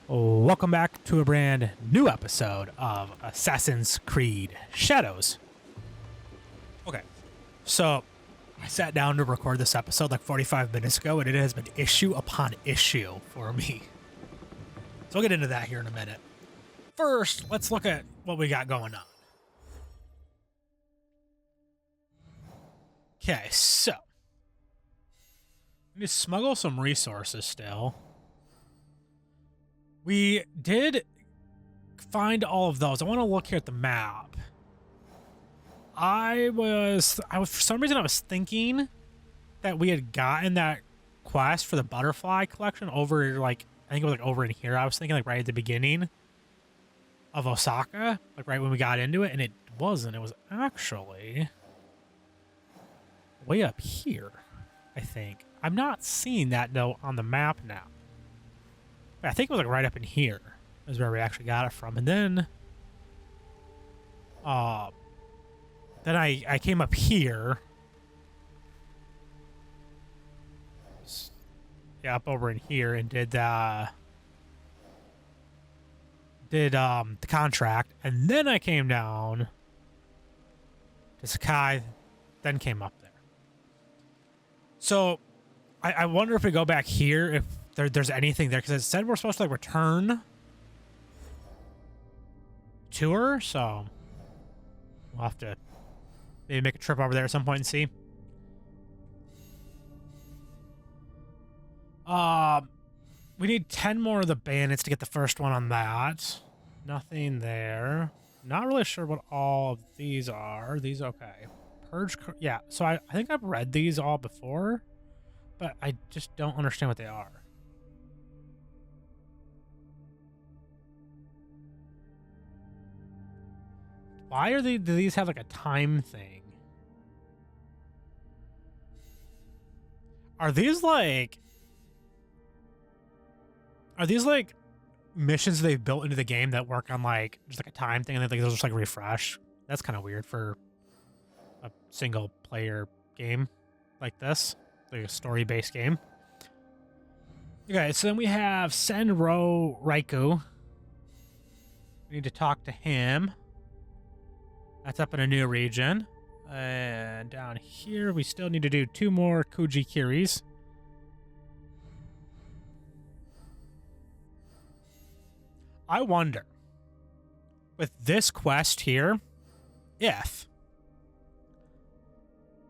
Welcome back to a brand new episode of Assassin's Creed Shadows. Okay, so I sat down to record this episode like 45 minutes ago, and it has been issue upon issue for me. So we'll get into that here in a minute. First, let's look at what we got going on. Okay, so let me smuggle some resources still. We did find all of those. I want to look here at the map. I was for some reason I was thinking that we had gotten that quest for the butterfly collection over, like, I think it was like over in here. I was thinking like right at the beginning of Osaka, like right when we got into it, and it wasn't. It was actually way up here, I think. I'm not seeing that though on the map now. I think it was like right up in here is where we actually got it from. And then I came up here. Yeah, up over in here and did the contract, and then I came down to Sakai, then came up there. So I wonder if we go back here if there's anything there, because it said we're supposed to like return to her, so we'll have to maybe make a trip over there at some point and see. We need 10 more of the bandits to get the first one on that. Nothing there. Not really sure what all of these are. These okay. Purge, yeah. So I think I've read these all before, but I just don't understand what they are. Why are they? Do these have like a time thing? Are these like missions they've built into the game that work on like just like a time thing, and then like they'll just like refresh? That's kind of weird for a single player game like this, like a story based game. Okay, so then we have Senro Richo. We need to talk to him. That's up in a new region. And down here, we still need to do 2 more Kuji-kiris. I wonder, with this quest here, if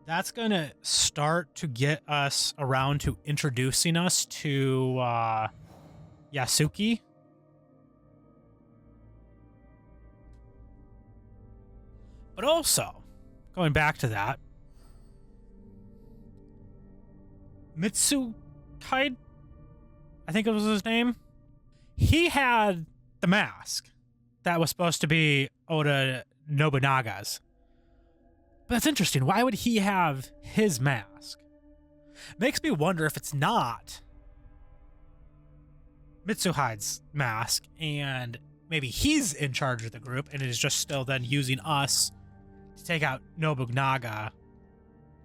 that's going to start to get us around to introducing us to Yasuke. But also, going back to that, Mitsukai, I think it was his name, he had the mask that was supposed to be Oda Nobunaga's. But that's interesting. Why would he have his mask? Makes me wonder if it's not Mitsuhide's mask, and maybe he's in charge of the group and is just still then using us to take out Nobunaga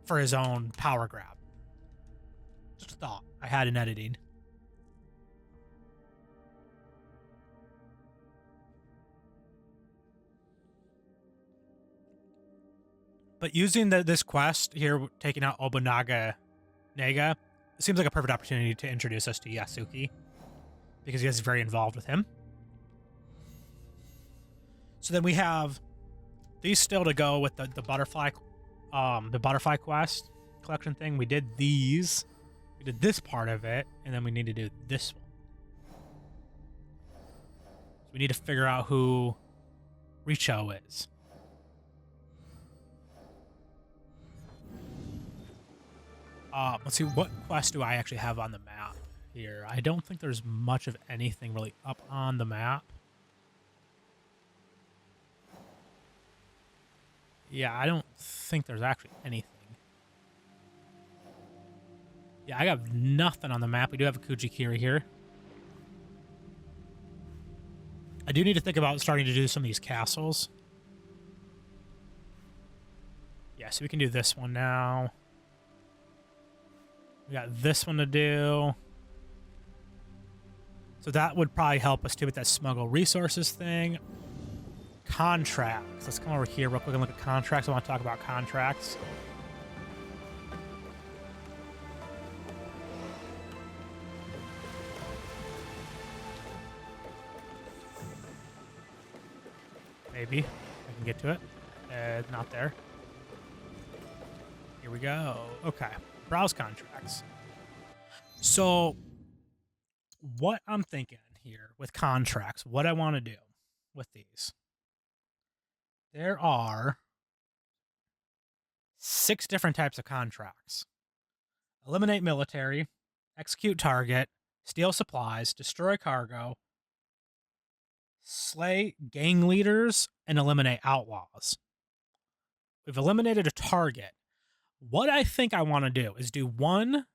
for his own power grab. Just a thought I had in editing. But using this quest here, taking out Nobunaga, it seems like a perfect opportunity to introduce us to Yasuke, because he is very involved with him. So then we have these still to go with the butterfly quest collection thing. We did these. We did this part of it, and then we need to do this one. So we need to figure out who Richo is. Let's see, what quest do I actually have on the map here? I don't think there's much of anything really up on the map. Yeah, I don't think there's actually anything. Yeah, I got nothing on the map. We do have a Kuji-kiri here. I do need to think about starting to do some of these castles. Yeah, so we can do this one now. We got this one to do. So So that would probably help us too with that smuggle resources thing. Contracts. Let's come over here real quick and look at contracts. I want to talk about contracts. Maybe I can get to it. Not there. Here we go. Okay. Browse contracts. So what I'm thinking here with contracts, what I want to do with these. There are 6 different types of contracts. Eliminate military, execute target, steal supplies, destroy cargo, slay gang leaders, and eliminate outlaws. We've eliminated a target. What I think I want to do is do one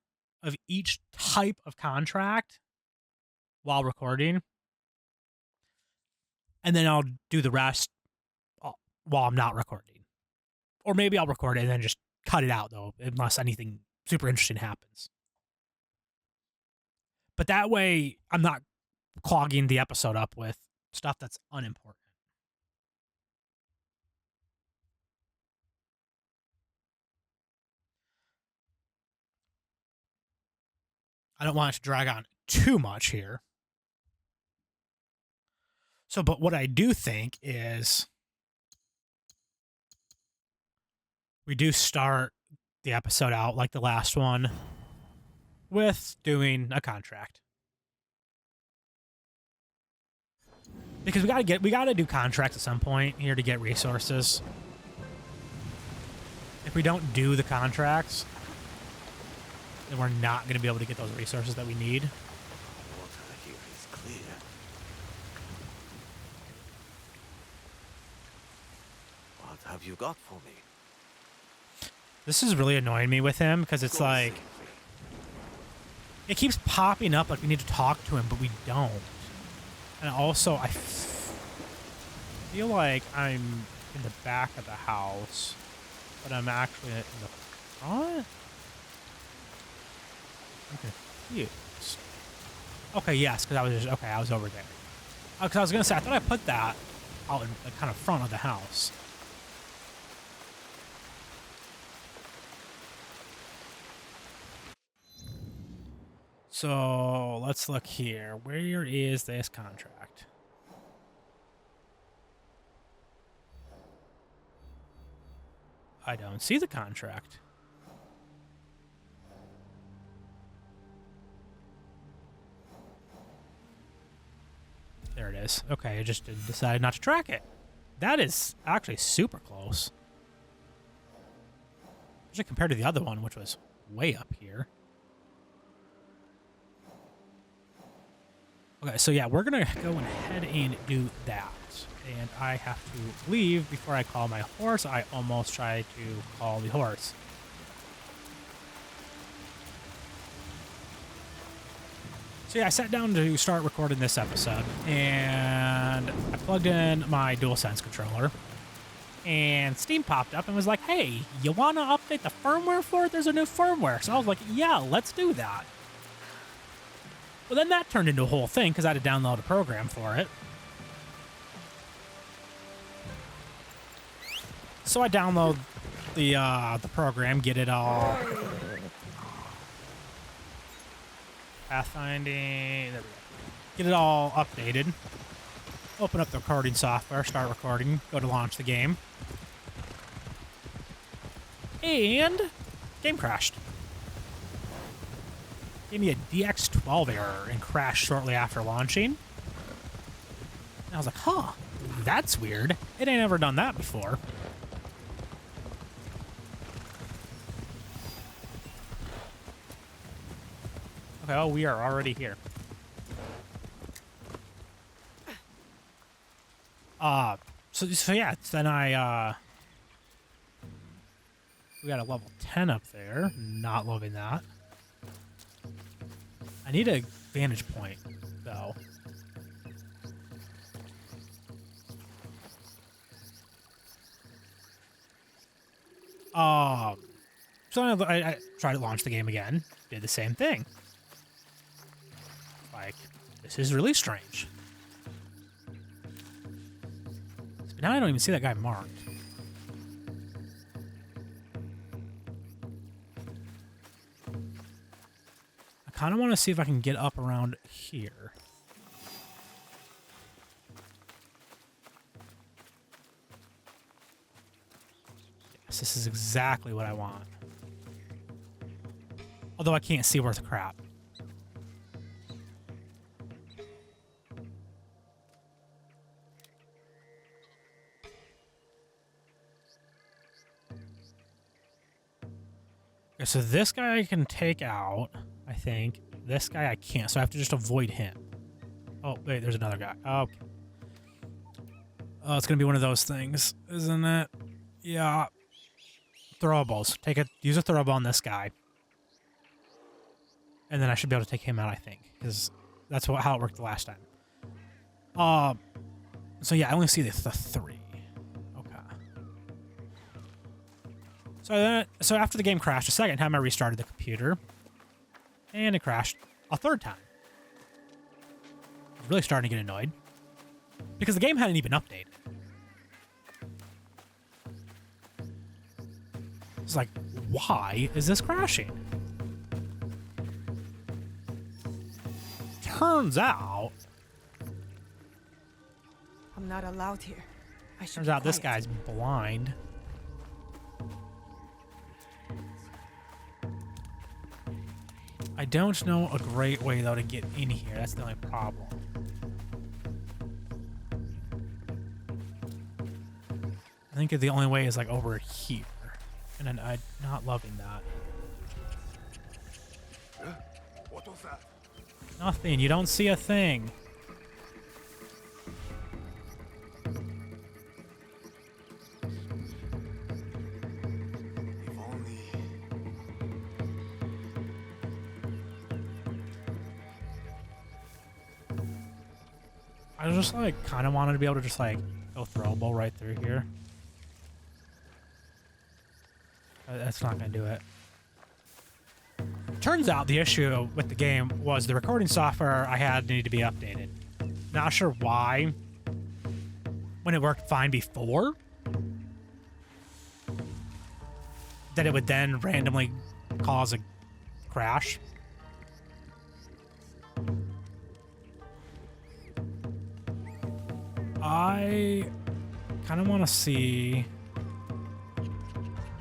of each type of contract while recording, and then I'll do the rest while I'm not recording. Or maybe I'll record it and then just cut it out, though, unless anything super interesting happens. But that way, I'm not clogging the episode up with stuff that's unimportant. I don't want it to drag on too much here. So, but what I do think is we do start the episode out like the last one with doing a contract. Because we gotta do contracts at some point here to get resources. If we don't do the contracts, then we're not going to be able to get those resources that we need. Water here is clear. What have you got for me? This is really annoying me with him because it's like it keeps popping up like we need to talk to him, but we don't. And also, I feel like I'm in the back of the house, but I'm actually in the front. I'm confused. Okay, yes, because I was over there. Because I was gonna say I thought I put that out in the kind of front of the house. So let's look here. Where is this contract? I don't see the contract. There it is. Okay, I just decided not to track it. That is actually super close. Especially compared to the other one, which was way up here. Okay, so yeah, we're going to go ahead and do that. And I have to leave before I call my horse. I almost tried to call the horse. So yeah, I sat down to start recording this episode, and I plugged in my DualSense controller, and Steam popped up and was like, hey, you want to update the firmware for it? There's a new firmware. So I was like, yeah, let's do that. Well, then that turned into a whole thing because I had to download a program for it. So I download the program, get it all pathfinding, there we go. Get it all updated. Open up the recording software, start recording, go to launch the game. And game crashed. Gave me a DX12 error and crashed shortly after launching. And I was like, huh, that's weird. It ain't ever done that before. Okay, oh, we are already here. So yeah, then we got a level 10 up there. Not loving that. I need a vantage point, though. So I tried to launch the game again. Did the same thing. Like, this This is really strange. But now I don't even see that guy marked. I kind of want to see if I can get up around here. Yes, this is exactly what I want. Although I can't see worth crap. Okay, so this guy I can take out, I think. This guy I can't, so I have to just avoid him. Oh, wait, there's another guy. Okay. Oh, it's gonna be one of those things, isn't it? Yeah. Throwables. Use a throwable on this guy. And then I should be able to take him out, I think. Because that's how it worked the last time. So yeah, I only see the three. Okay. So after the game crashed a second time, I restarted the computer. And it crashed a third time. I was really starting to get annoyed. Because the game hadn't even updated. It's like, why is this crashing? Turns out... I'm not allowed here. Turns out this guy's blind. I don't know a great way, though, to get in here. That's the only problem. I think the only way is, like, over here. And then I'm not loving that. What was that? Nothing. You don't see a thing. If only... I just, like, kind of wanted to be able to just, like, go throwable right through here. That's not going to do it. Turns out the issue with the game was the recording software I had needed to be updated. Not sure why. When it worked fine before, that it would then randomly cause a crash. I kind of want to see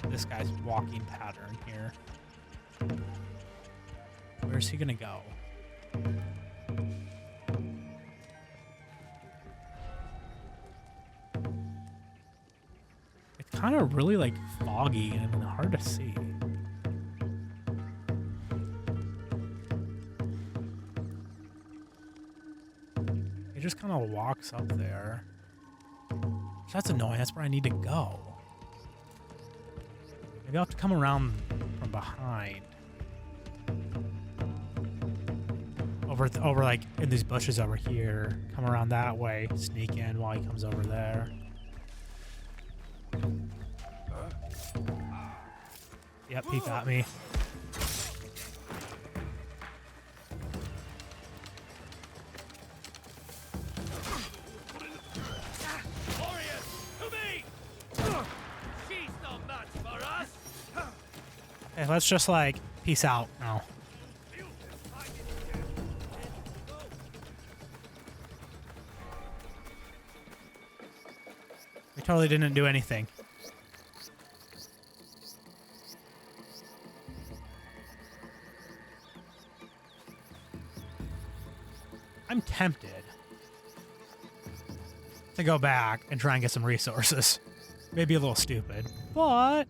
this guy's walking pattern here. Where's he gonna go? It's kind of really like foggy and hard to see. He just kind of walks up there. That's annoying. That's where I need to go. Maybe I'll have to come around from behind. Over like in these bushes over here. Come around that way. Sneak in while he comes over there. Yep, he got me. Okay, let's just like peace out now. We totally didn't do anything. I'm tempted to go back and try and get some resources. Maybe a little stupid, but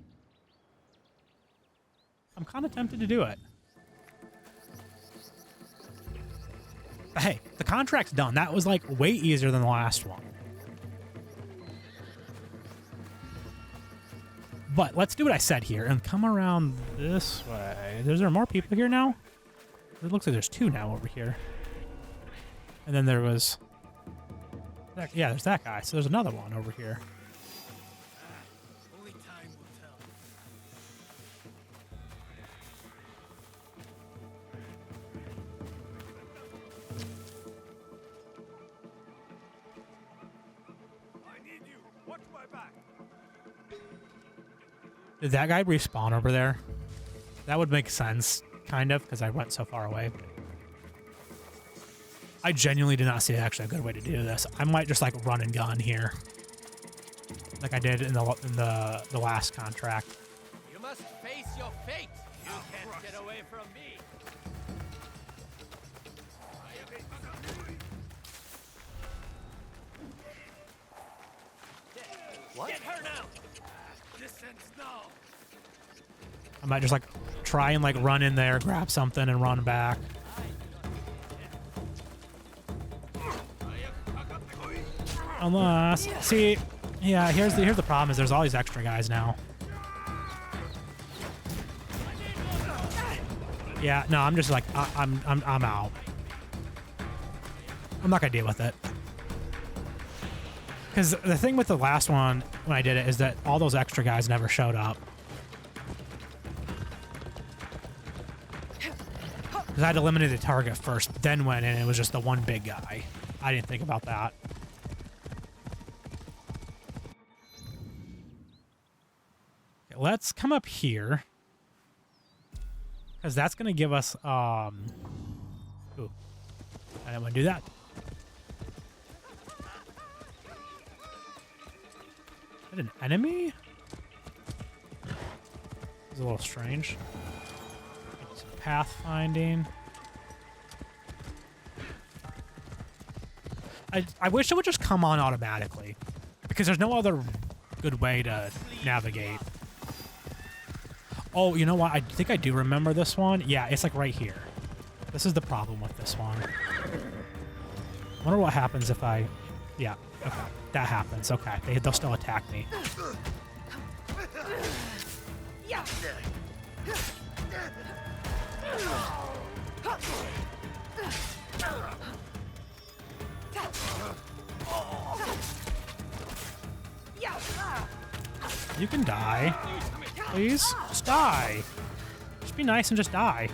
I'm kind of tempted to do it. But hey, the contract's done. That was like way easier than the last one. But let's do what I said here and come around this way. Is there more people here now? It looks like there's two now over here. And then there was... yeah, there's that guy. So there's another one over here. Only time will tell. Did that guy respawn over there? That would make sense, kind of, because I went so far away. I genuinely did not see actually a good way to do this. I might just like run and gun here, like I did in the last contract. You must face your fate. You can't get away from me. What? Get her now. This ends now. I might just like try and like run in there, grab something, and run back. Unless, see, yeah, here's the problem is there's all these extra guys now. Yeah, no, I'm just like I'm out. I'm not gonna deal with it. Because the thing with the last one when I did it is that all those extra guys never showed up. Because I had to eliminate the target first, then went in and it was just the one big guy. I didn't think about that. Okay, let's come up here. Because that's going to give us, ooh, I didn't want to do that. Is that an enemy? It's a little strange. Some pathfinding. I wish it would just come on automatically. Because there's no other good way to navigate. Oh, you know what? I think I do remember this one. Yeah, it's like right here. This is the problem with this one. I wonder what happens if I... Yeah, okay. That happens. Okay, they'll still attack me. You can die. Please? Just die. Just be nice and just die.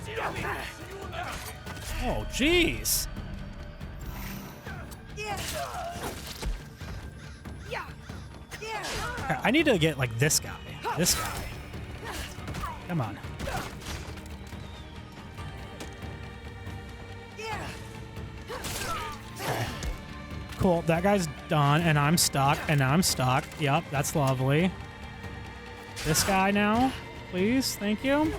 Oh, jeez. Okay, I need to get, like, this guy. This guy. Come on. Okay. Cool, that guy's done, and I'm stuck, and I'm stuck. Yep, that's lovely. This guy now, please. Thank you.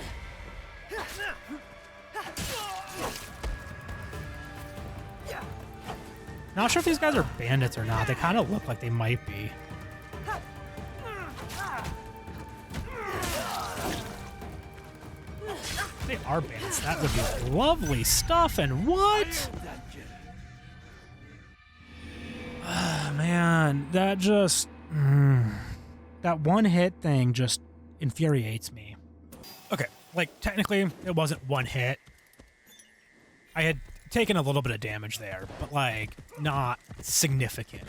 Not sure if these guys are bandits or not. They kind of look like they might be. They are bandits. That would be lovely stuff. And what? Ah, man, that just... that one hit thing just infuriates me. Okay, like, technically, it wasn't one hit. I had taken a little bit of damage there, but, like, not significant.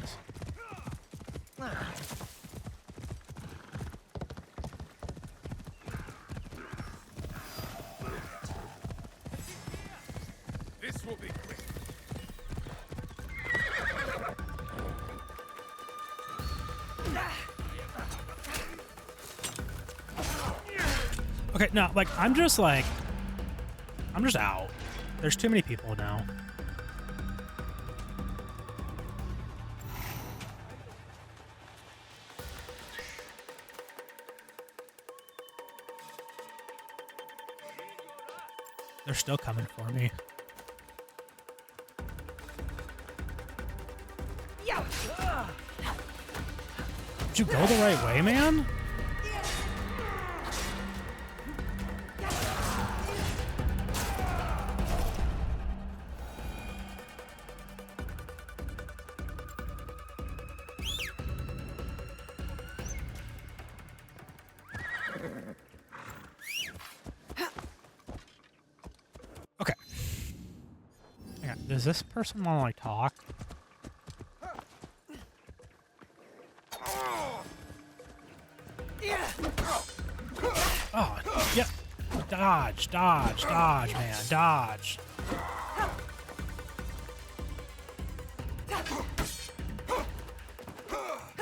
This will be quick. Okay, no, like, I'm just out. There's too many people now. They're still coming for me. Did you go the right way, man? Okay. Hang on. Does this person want to, like, talk? Oh, yeah. Dodge, dodge, dodge, man. Dodge.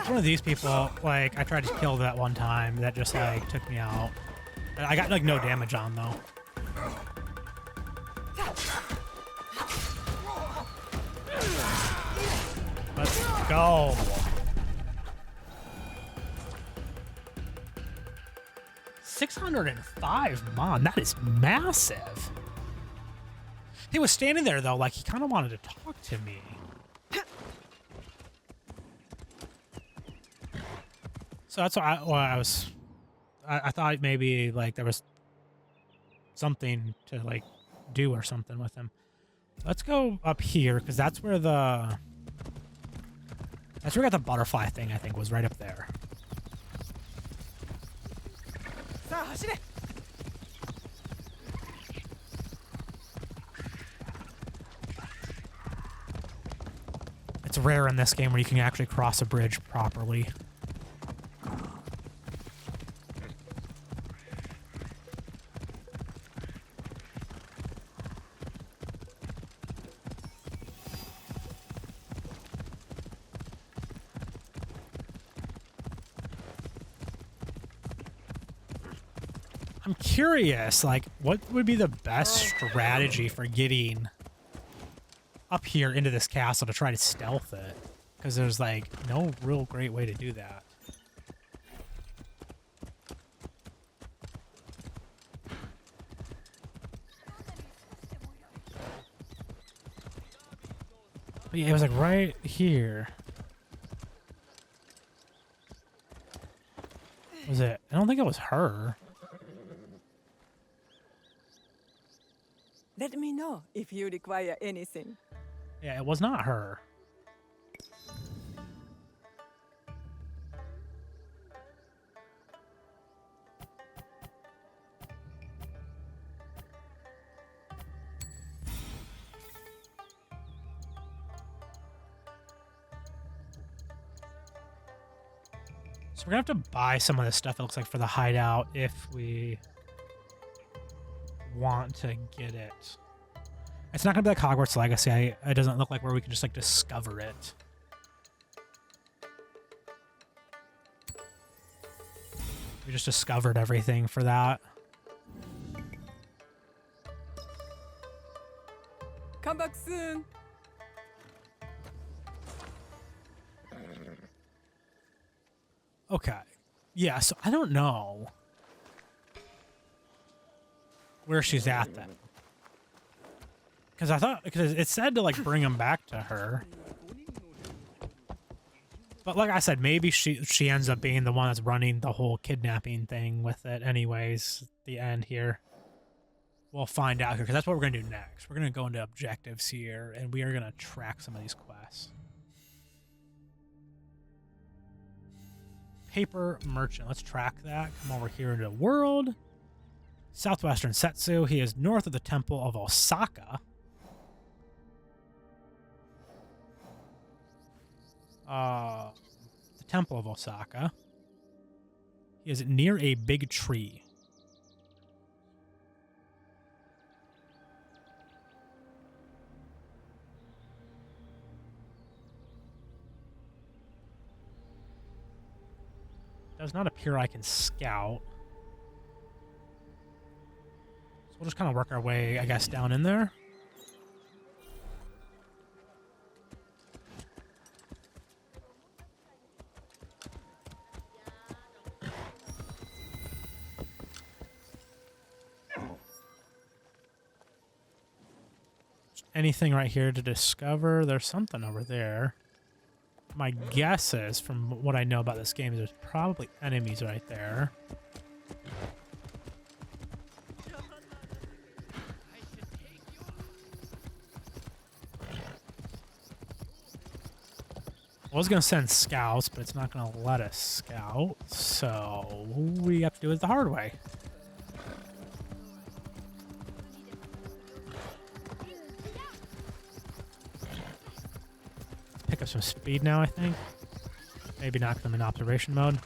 It's one of these people, like, I tried to kill that one time that just, like, took me out. I got, like, no damage on, though. Let's go. $605 mon. That is massive. He was standing there, though, like, he kind of wanted to talk to me. So that's why I thought maybe, like, there was something to, like, do or something with him. Let's go up here, because that's where the... That's where we got the butterfly thing, I think, was right up there. It's rare in this game where you can actually cross a bridge properly. I'm curious, like, what would be the best strategy for getting up here into this castle to try to stealth it? Because there's, like, no real great way to do that. But yeah, it was, like, right here. Was it? I don't think it was her. Let me know if you require anything. Yeah, it was not her. So we're gonna have to buy some of this stuff, it looks like, for the hideout if we want to get it. It's not gonna be like Hogwarts Legacy. It doesn't look like where we can just, like, discover it. We just discovered everything for that. Come back soon. Okay. Yeah, so I don't know where she's at then. Because I thought, because it said to, like, bring him back to her. But like I said, maybe she ends up being the one that's running the whole kidnapping thing with it anyways, at the end here. We'll find out here, because that's what we're going to do next. We're going to go into objectives here, and we are going to track some of these quests. Paper merchant. Let's track that. Come over here into the world. Southwestern Setsu. He is north of the Temple of Osaka. The Temple of Osaka. He is near a big tree. Does not appear I can scout. So we'll just kind of work our way, I guess, down in there. Anything right here to discover? There's something over there. My guess is, from what I know about this game, there's probably enemies right there. I was going to send scouts, but it's not going to let us scout, so we have to do it the hard way. Pick up some speed now, I think. Maybe knock them in observation mode.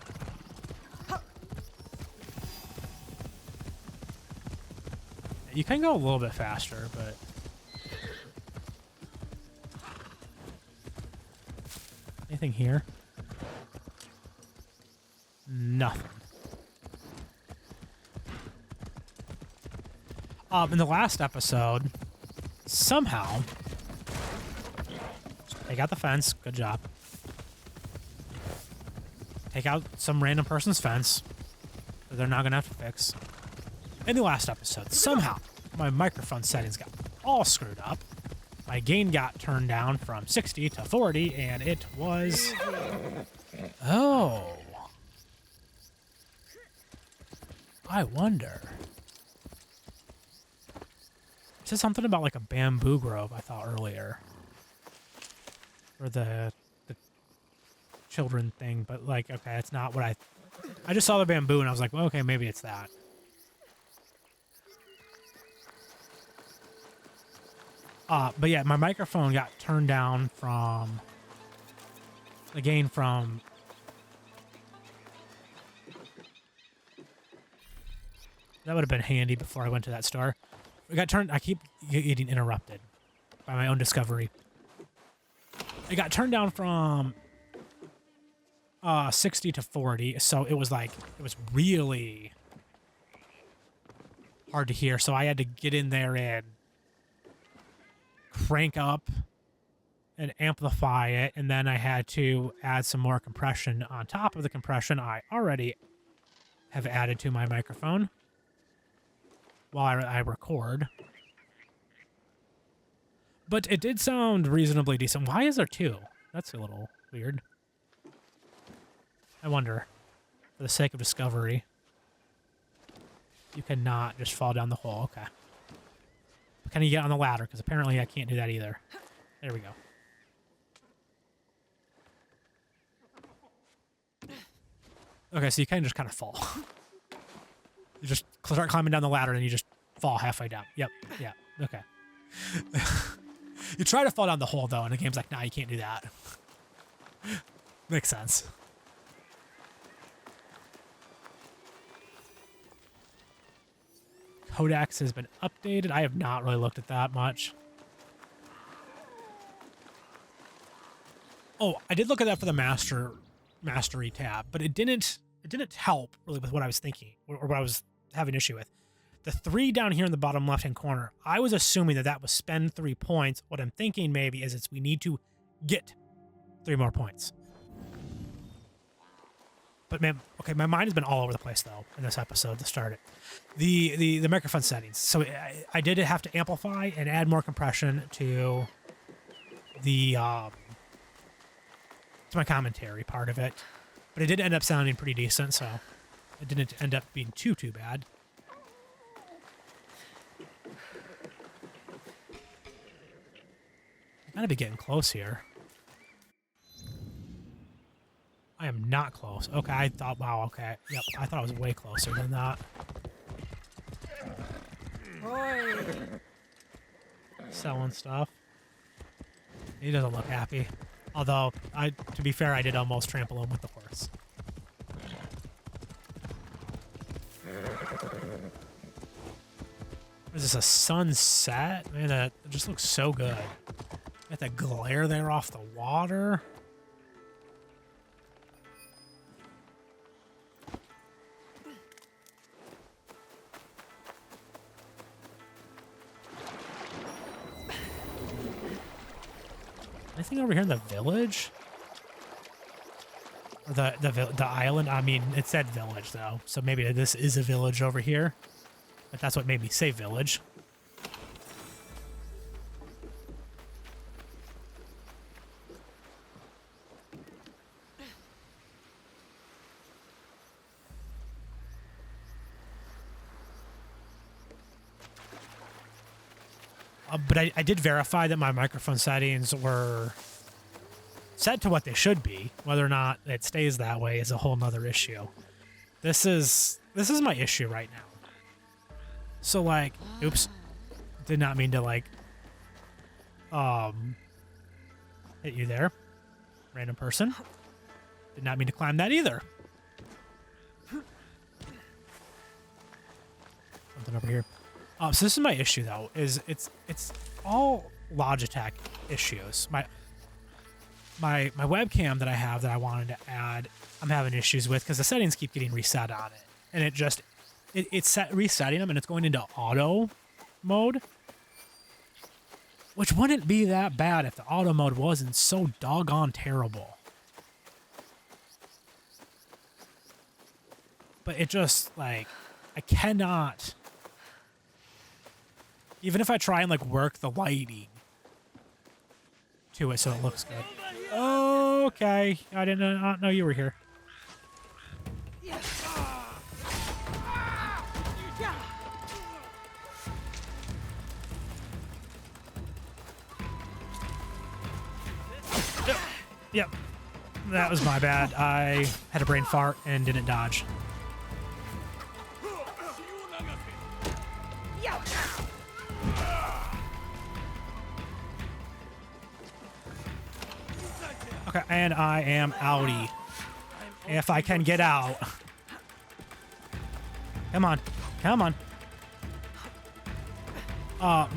You can go a little bit faster, but... Anything here? nothing. In the last episode, somehow, take out the fence. Good job. Take out some random person's fence that they're not gonna have to fix. In the last episode, somehow, my microphone settings got all screwed up. My gain got turned down from 60 to 40, and it was... Oh. I wonder. It said something about like a bamboo grove, I thought earlier. Or the children thing, but like, okay, it's not what I just saw the bamboo and I was like, well, okay, maybe it's that. But yeah, my microphone got turned down from the gain from that would have been handy before I went to that store. It got turned. I keep getting interrupted by my own discovery. It got turned down from 60 to 40, so it was like it was really hard to hear. So I had to get in there and crank up and amplify it, and then I had to add some more compression on top of the compression I already have added to my microphone while I record. But it did sound reasonably decent. Why is there two? That's a little weird. I wonder, for the sake of discovery, you cannot just fall down the hole. Okay. Can you get on the ladder? Because apparently I can't do that either. There we go. Okay, so you can just kind of fall. You just start climbing down the ladder and you just fall halfway down. Yep. Yeah. Okay. You try to fall down the hole, though, and the game's like, nah, you can't do that. Makes sense. Codex has been updated. I have not really looked at that much. Oh, I did look at that for the mastery tab, but it didn't help really with what I was thinking or what I was having issue with. The 3 down here in the bottom left-hand corner, I was assuming that was spend 3 points. What I'm thinking maybe is we need to get 3 more points. But man, okay, my mind has been all over the place though in this episode to start it. The microphone settings. So I did have to amplify and add more compression to the to my commentary part of it, but it did end up sounding pretty decent, so it didn't end up being too bad. I gotta be getting close here. I am not close. Okay, I thought, wow, okay. Yep, I thought I was way closer than that. Selling stuff. He doesn't look happy. Although, to be fair, I did almost trample him with the horse. Is this a sunset? Man, that just looks so good. Got that glare there off the water. Anything over here in the village? Or the island? I mean, it said village, though. So maybe this is a village over here. But that's what made me say village. But I did verify that my microphone settings were set to what they should be. Whether or not it stays that way is a whole nother issue. This is my issue right now. So like, oops, did not mean to like, hit you there, random person. Did not mean to climb that either. Something over here. So this is my issue though, is it's all Logitech issues. my webcam that I have that I wanted to add, I'm having issues with because the settings keep getting reset on it, and it's set resetting them and it's going into auto mode, which wouldn't be that bad if the auto mode wasn't so doggone terrible. But it just, like, I cannot, even if I try and, like, work the lighting to it so it looks good. Okay, I did not know you were here. Yep, that was my bad. I had a brain fart and didn't dodge. Okay, and I am outie. If I can get out. Come on. Come on.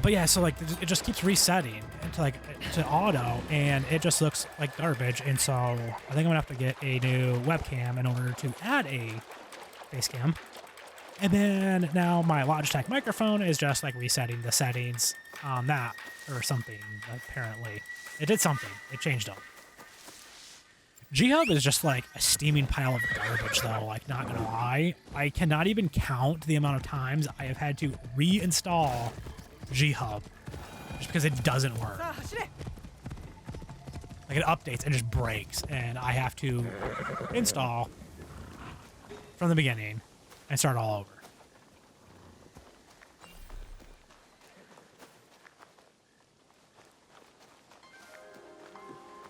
But yeah, so like it just keeps resetting to auto, and it just looks like garbage. And so I think I'm gonna have to get a new webcam in order to add a face cam. And then now my Logitech microphone is just like resetting the settings on that or something. Apparently, it did something. It changed them. G-Hub is just like a steaming pile of garbage, though. Like, not gonna lie, I cannot even count the amount of times I have had to reinstall G-Hub just because it doesn't work. Like, it updates and just breaks, and I have to install from the beginning and start all over.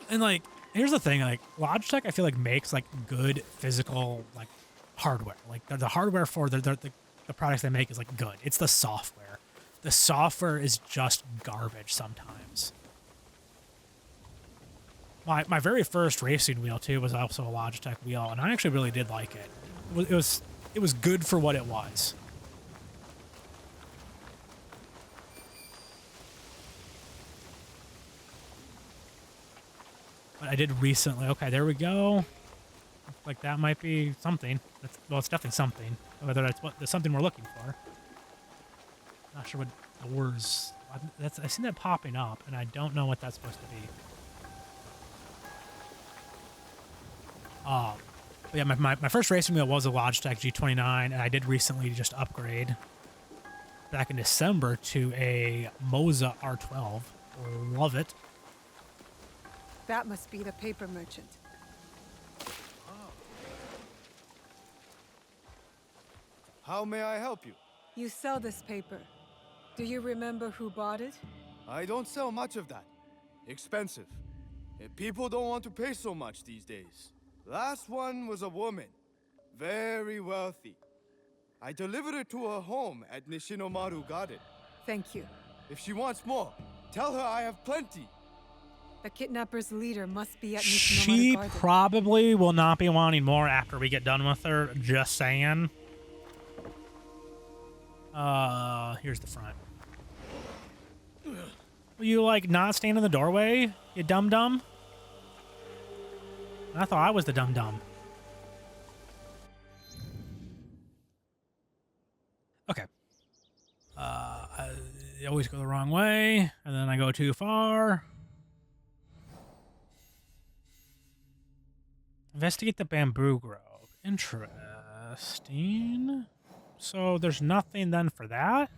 And like, here's the thing, like Logitech, I feel like makes like good physical like hardware. Like the hardware for the products they make is like good. It's the software. The software is just garbage sometimes. My very first racing wheel too was also a Logitech wheel, and I actually really did like it. It was good for what it was. But I did recently. Okay, there we go. Like that might be something. Well, it's definitely something. Whether that's something we're looking for. Not sure what doors. I've seen that popping up, and I don't know what that's supposed to be. But yeah, my first racing wheel was a Logitech G29, and I did recently just upgrade back in December to a Moza R12. Love it. That must be the paper merchant. How may I help you? You sell this paper. Do you remember who bought it? I don't sell much of that. Expensive. People don't want to pay so much these days. Last one was a woman. Very wealthy. I delivered it to her home at Nishinomaru Garden. Thank you. If she wants more, tell her I have plenty. The kidnapper's leader must be at Nishinomaru She Garden. probably will not be wanting more after we get done with her. Just saying. Here's the front. Will you, like, not stand in the doorway, you dum-dum? I thought I was the dum-dum. Okay. I always go the wrong way, and then I go too far. Investigate the bamboo grove. Interesting. So there's nothing then for that?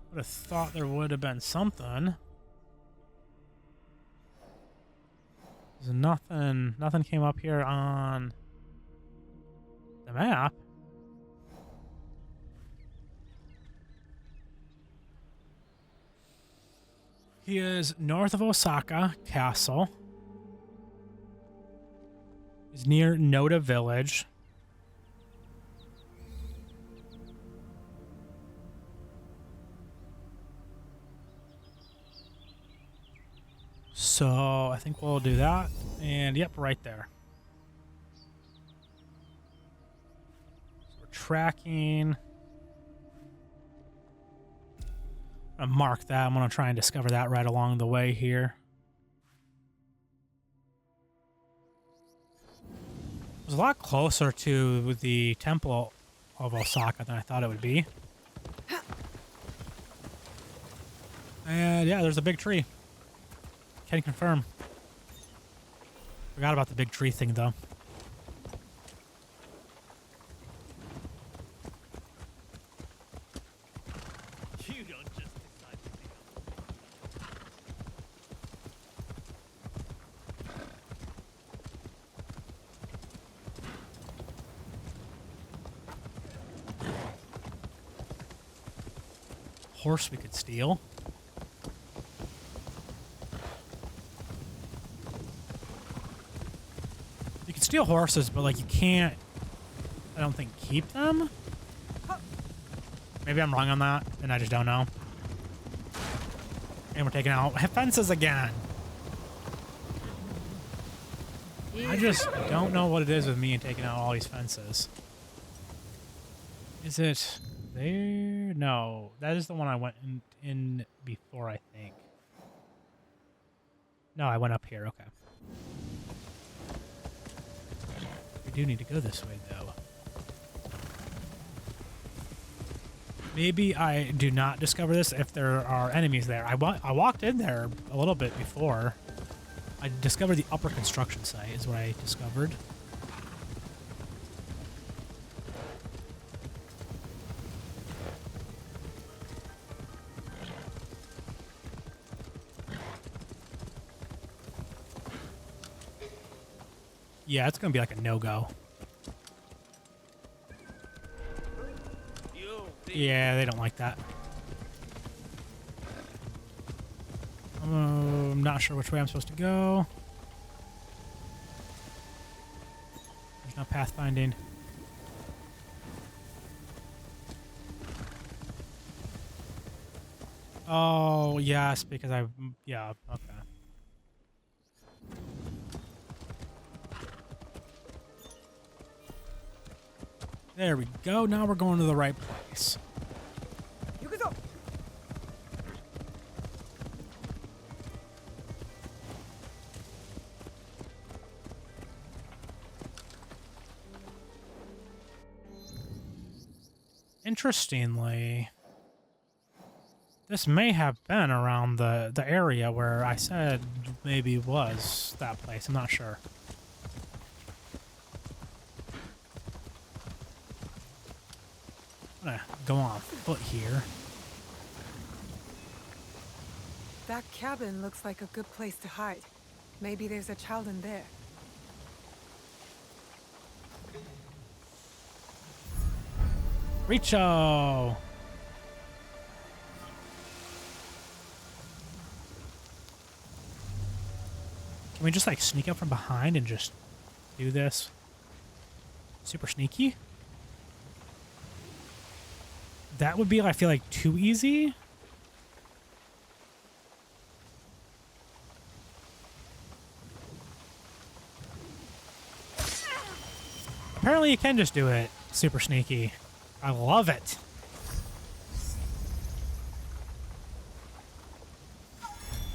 Would have thought there would have been something. There's nothing came up here on the map. He is north of Osaka Castle. He's near Noda Village. So I think we'll do that. And yep, right there. So we're tracking. I'm gonna mark that. I'm gonna try and discover that right along the way here. It was a lot closer to the Temple of Osaka than I thought it would be. And yeah, there's a big tree. Can confirm. Forgot about the big tree thing though. You don't just decide to be Horse we could steal. You can steal horses, but like you can't, I don't think, keep them. Maybe I'm wrong on that, and I just don't know. And we're taking out fences again. I just don't know what it is with me and taking out all these fences. Is it there? No, that is the one I went in before, I think. No, I went up here. Okay. We do need to go this way, though. Maybe I do not discover this if there are enemies there. I walked in there a little bit before. I discovered the upper construction site is what I discovered. Yeah, it's gonna be like a no-go. Yeah, they don't like that. I'm not sure which way I'm supposed to go. There's no pathfinding. Oh, yes, because yeah, okay. There we go. Now we're going to the right place. Interestingly, this may have been around the area where I said maybe was that place. I'm not sure. I'm gonna go on foot here. That cabin looks like a good place to hide. Maybe there's a child in there. Richo! Can we just like sneak up from behind and just do this? Super sneaky? That would be, I feel like, too easy. Apparently you can just do it super sneaky. I love it.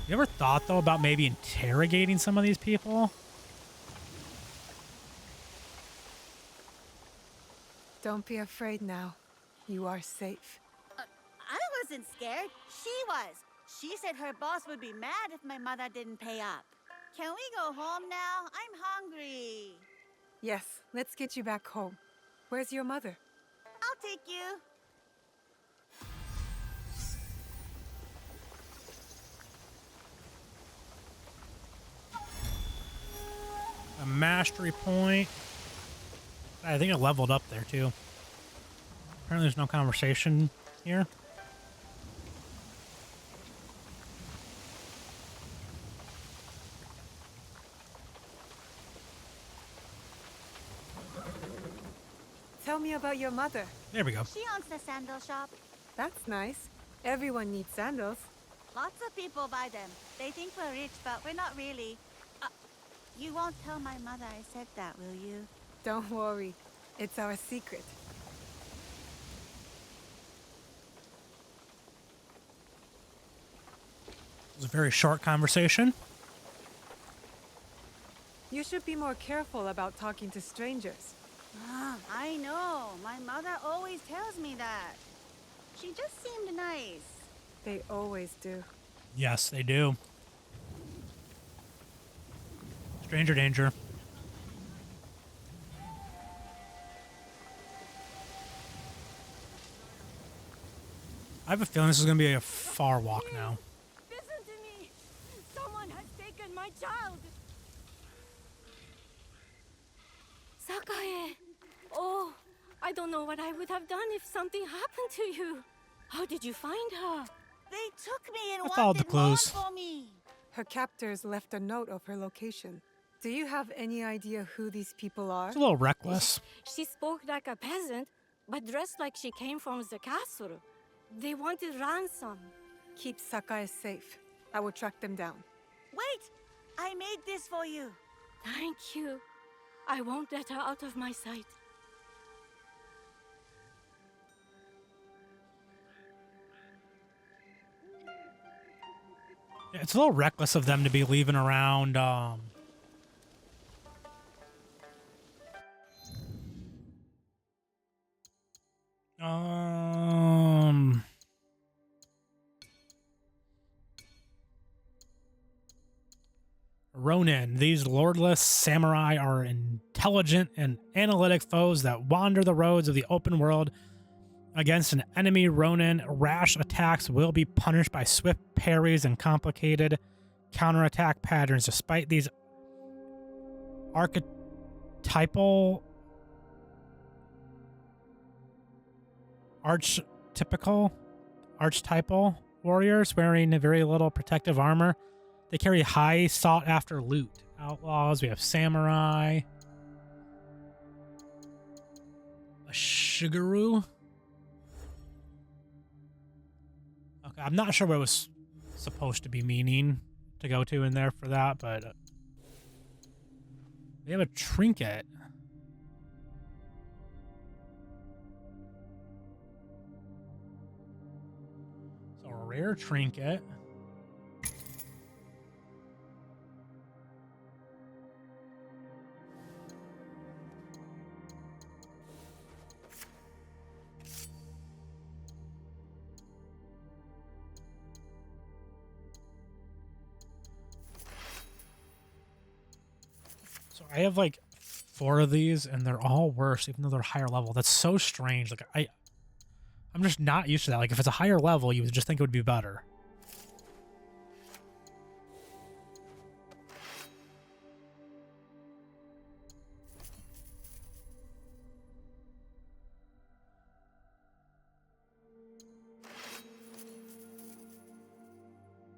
You ever thought, though, about maybe interrogating some of these people? Don't be afraid now. You are safe. I wasn't scared. She was. She said her boss would be mad if my mother didn't pay up. Can we go home now? I'm hungry. Yes, let's get you back home. Where's your mother? I'll take you. A mastery point. I think it leveled up there, too. Apparently there's no conversation here. Tell me about your mother. There we go. She owns the sandal shop. That's nice. Everyone needs sandals. Lots of people buy them. They think we're rich, but we're not really. You won't tell my mother I said that, will you? Don't worry. It's our secret. It was a very short conversation. You should be more careful about talking to strangers. I know. My mother always tells me that. She just seemed nice. They always do. Yes, they do. Stranger danger. I have a feeling this is going to be a far walk now. Listen to me! Someone has taken my child! Sakae! Oh, I don't know what I would have done if something happened to you. How did you find her? They took me and I followed the wanted more clues. for me. Her captors left a note of her location. Do you have any idea who these people are? It's a little reckless. She spoke like a peasant, but dressed like she came from the castle. They wanted ransom. Keep Sakae safe. I will track them down. Wait! I made this for you. Thank you. I won't let her out of my sight. Yeah, it's a little reckless of them to be leaving around. Ronin. These lordless samurai are intelligent and analytic foes that wander the roads of the open world. Against an enemy Ronin, rash attacks will be punished by swift parries and complicated counterattack patterns. Despite these archetypal archetypal warriors wearing very little protective armor, they carry high sought-after loot. Outlaws, we have samurai, a shigaru. Okay, I'm not sure what it was supposed to be meaning to go to in there for that, but we have a trinket. So a rare trinket. So I have like 4 of these, and they're all worse, even though they're higher level. That's so strange. Like I'm just not used to that. Like if it's a higher level, you would just think it would be better.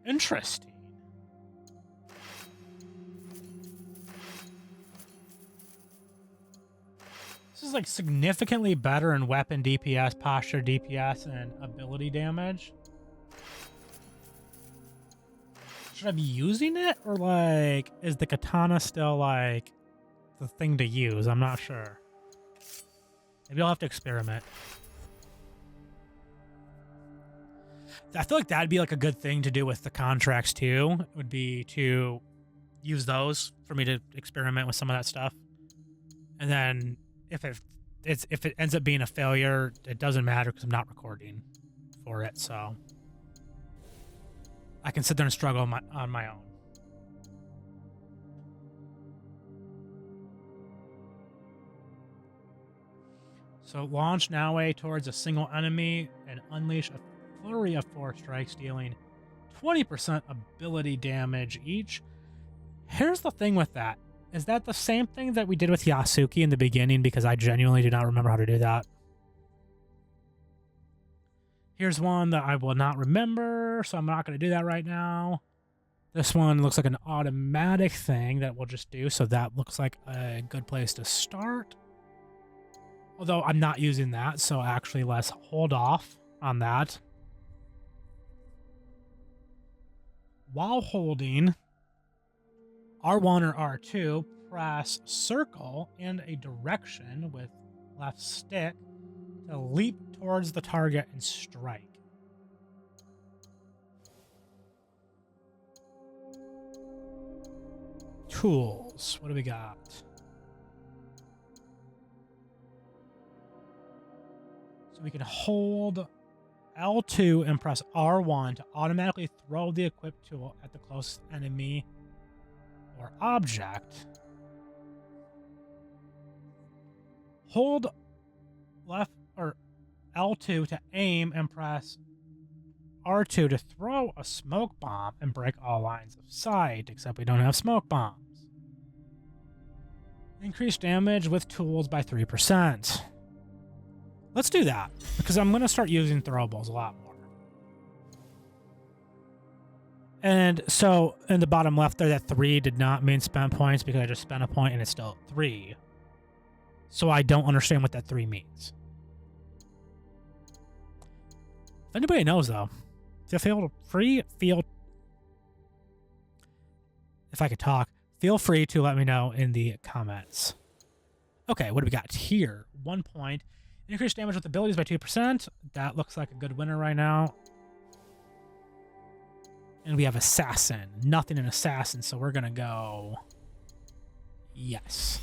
Interesting. This is like significantly better in weapon DPS, posture DPS, and ability damage. Should I be using it, or like is the katana still like the thing to use? I'm not sure. Maybe I'll have to experiment. I feel like that'd be like a good thing to do with the contracts too. Would be to use those for me to experiment with some of that stuff, and then if it ends up being a failure, it doesn't matter because I'm not recording for it, so I can sit there and struggle on my own. So launch Naoe towards a single enemy and unleash a flurry of 4 strikes, dealing 20% ability damage each. Here's the thing with that. Is that the same thing that we did with Yasuke in the beginning? Because I genuinely do not remember how to do that. Here's one that I will not remember, so I'm not going to do that right now. This one looks like an automatic thing that we'll just do, so that looks like a good place to start. Although I'm not using that, so actually let's hold off on that. While holding R1 or R2, press circle and a direction with left stick to leap towards the target and strike. Tools. What do we got? So we can hold L2 and press R1 to automatically throw the equipped tool at the closest enemy or object. Hold left or L2 to aim and press R2 to throw a smoke bomb and break all lines of sight, except we don't have smoke bombs. Increase damage with tools by 3%. Let's do that, because I'm going to start using throwables a lot more. And so in the bottom left there, that 3 did not mean spent points because I just spent a point and it's still 3. So I don't understand what that 3 means. If anybody knows, though, if I could talk, feel free to let me know in the comments. Okay, what do we got here? 1 point. Increase damage with abilities by 2%. That looks like a good winner right now. And we have Assassin. Nothing in Assassin, so we're going to go... Yes.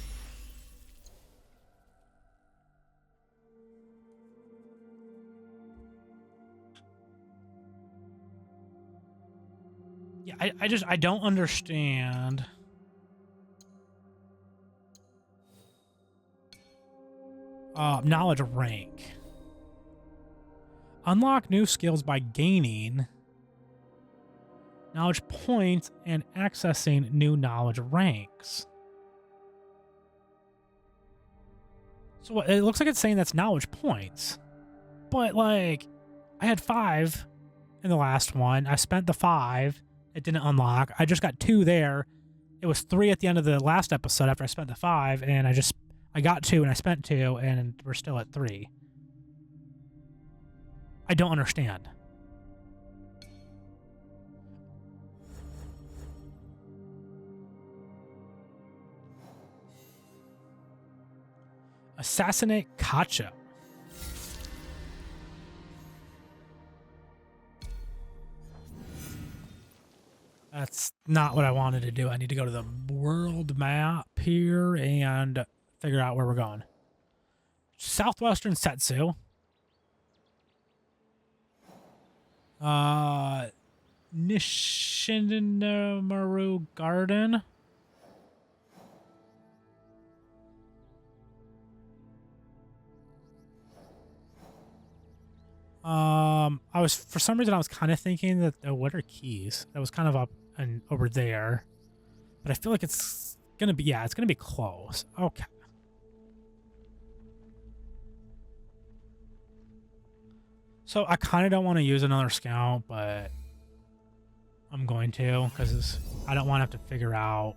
Yeah, I don't understand. Knowledge rank. Unlock new skills by gaining knowledge points and accessing new knowledge ranks. So it looks like it's saying that's knowledge points. But, like, I had 5 in the last one. I spent the 5. It didn't unlock. I just got 2 there. It was 3 at the end of the last episode after I spent the 5, and I got 2 and I spent 2, and we're still at 3. I don't understand. Assassinate Kacho. That's not what I wanted to do. I need to go to the world map here and figure out where we're going. Southwestern Setsu. Nishinamaru Garden. For some reason I was kind of thinking that what are keys? That was kind of up and over there. But I feel like it's gonna be it's gonna be close. Okay. So I kind of don't want to use another scout, but I'm going to because I don't want to have to figure out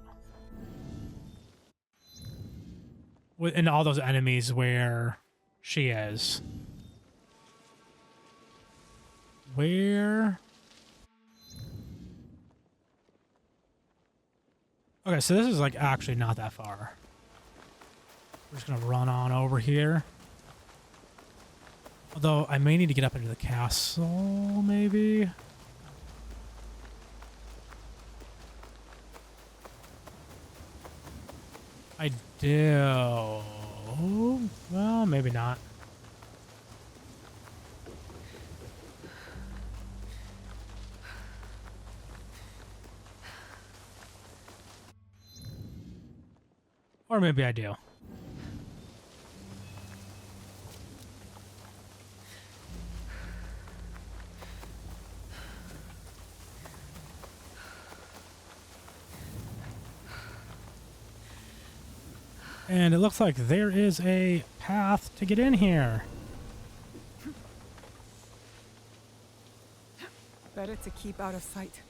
in all those enemies where she is. Where? Okay, so this is like actually not that far. We're just gonna run on over here. Although I may need to get up into the castle, maybe. I do. Well, maybe not. Or maybe I do. And it looks like there is a path to get in here. Better to keep out of sight.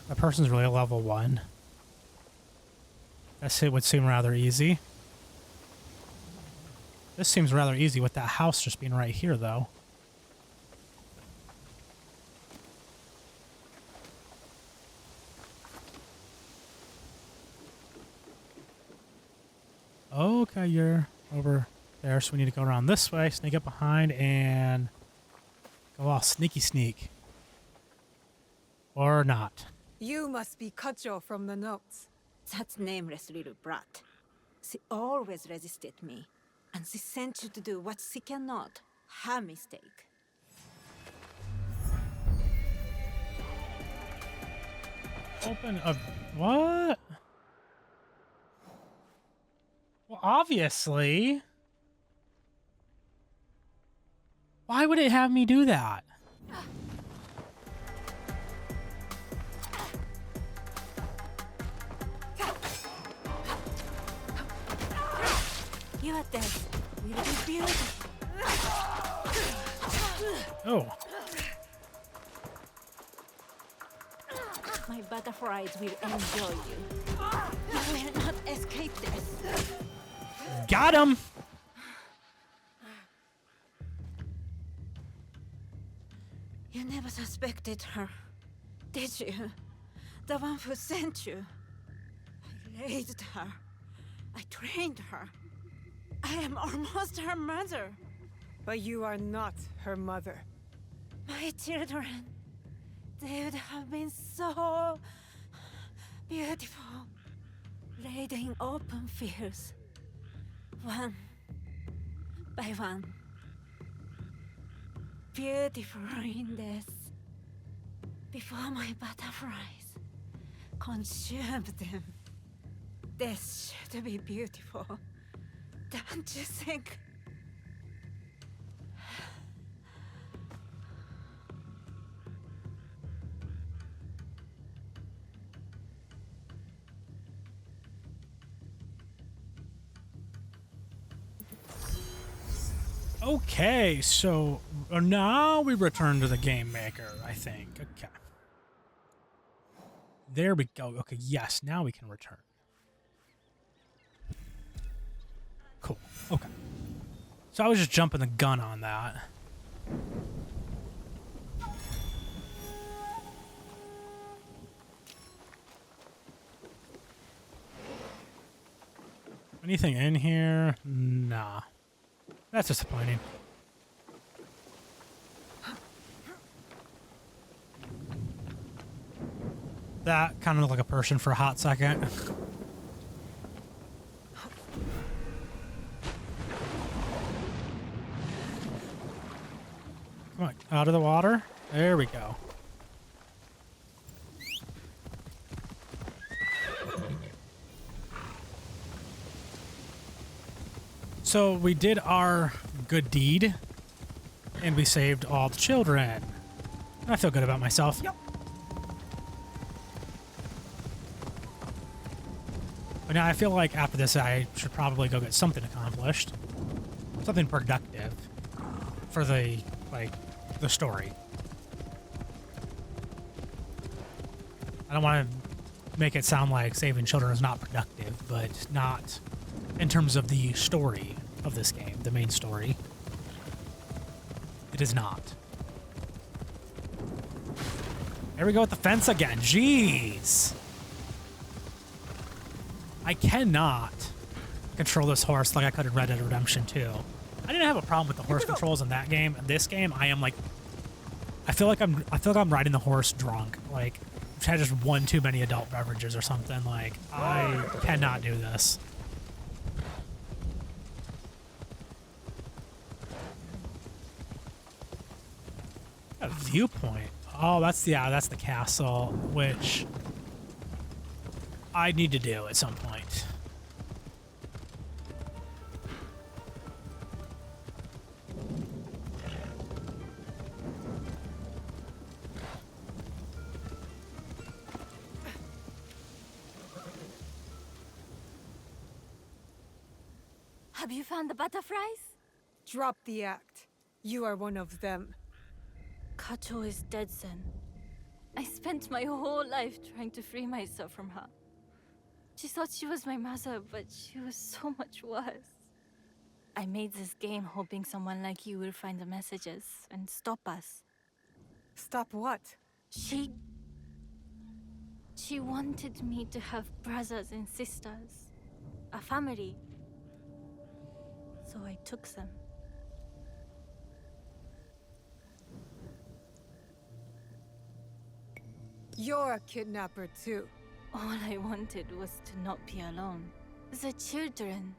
That person's really a level 1. That would seem rather easy. This seems rather easy with that house just being right here, though. Okay, you're over there, so we need to go around this way, sneak up behind, and go all sneaky sneak. Or not. You must be Kacho from the notes. That nameless little brat. She always resisted me, and she sent you to do what she cannot. Her mistake. Open a... What? Well, obviously. Why would it have me do that? Your death will be beautiful. Oh. My butterflies will enjoy you. You will not escape this. Got him! You never suspected her, did you? The one who sent you. I raised her. I trained her. I am almost her mother. But you are not her mother. My children, they would have been so beautiful, laid in open fields, one by one. Beautiful in death, before my butterflies consumed them. Death should be beautiful, don't you think? Okay, so now we return to the Gamemaker, I think. Okay. There we go. Okay, yes, now we can return. Cool. Okay. So I was just jumping the gun on that. Anything in here? Nah. That's disappointing. That kind of looked like a person for a hot second. Come on, out of the water. There we go. So we did our good deed, and we saved all the children. I feel good about myself. Yep. But now I feel like after this, I should probably go get something accomplished, something productive for the the story. I don't want to make it sound like saving children is not productive, but not in terms of the story of this game, the main story. It is not. There we go with the fence again. Jeez. I cannot control this horse like I could in Red Dead Redemption 2. I didn't have a problem with the horse controls in that game. In this game, I am like, I feel like I'm riding the horse drunk. Like, I've had just one too many adult beverages or something. Like, I cannot do this. A viewpoint. Oh, that's the castle, which I need to do at some point. Have you found the butterflies? Drop the act. You are one of them. Kacho is dead, Sen. I spent my whole life trying to free myself from her. She thought she was my mother, but she was so much worse. I made this game hoping someone like you will find the messages and stop us. Stop what? She wanted me to have brothers and sisters. A family. so I took them. You're a kidnapper too. All I wanted was to not be alone. The children,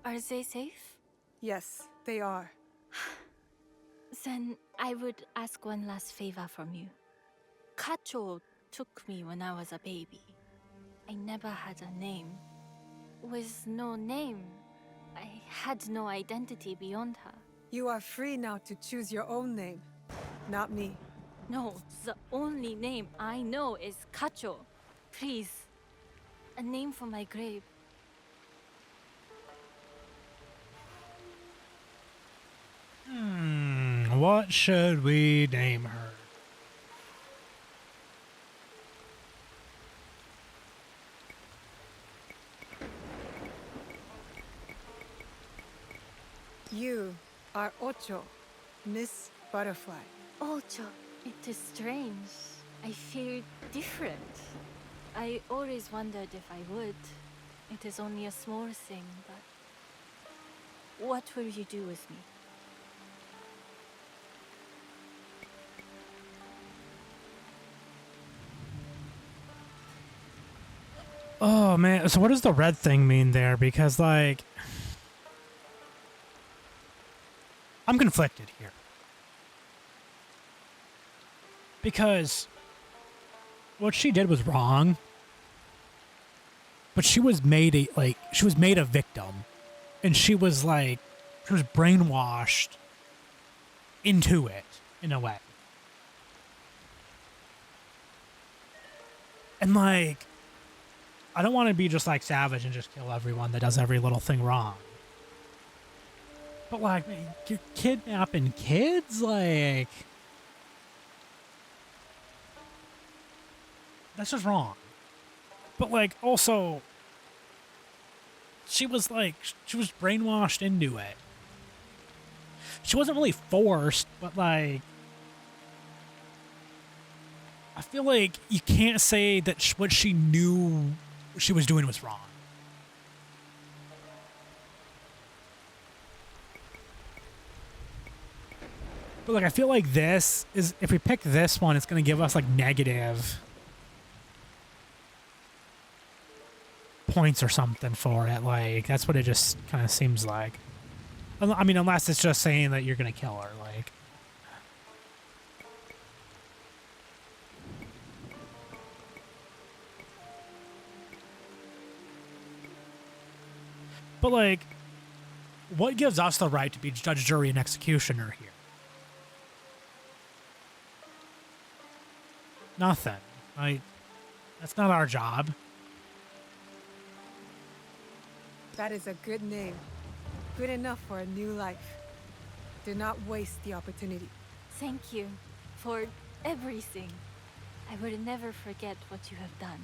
are they safe? Yes, they are. Then I would ask one last favor from you. Kacho took me when I was a baby. I never had a name. With no name, I had no identity beyond her. You are free now to choose your own name, not me. No, the only name I know is Kacho. Please, a name for my grave. What should we name her? You are Ocho, Miss Butterfly. Ocho, it is strange. I feel different. I always wondered if I would. It is only a small thing, but... What will you do with me? Oh man, so what does the red thing mean there? Because like, I'm conflicted here. Because what she did was wrong. But she was made a victim. And she was brainwashed into it in a way. And like, I don't want to be just like savage and just kill everyone that does every little thing wrong. But like, you're kidnapping kids? Like, that's just wrong. But like, also, she was brainwashed into it. She wasn't really forced, but like, I feel like you can't say that what she knew she was doing was wrong. But like, I feel like this is, if we pick this one, it's going to give us like negative points or something for it. Like, that's what it just kind of seems like. I mean, unless it's just saying that you're going to kill her, like. But like, what gives us the right to be judge, jury, and executioner here? Nothing. That's not our job. That is a good name. Good enough for a new life. Do not waste the opportunity. Thank you for everything. I will never forget what you have done.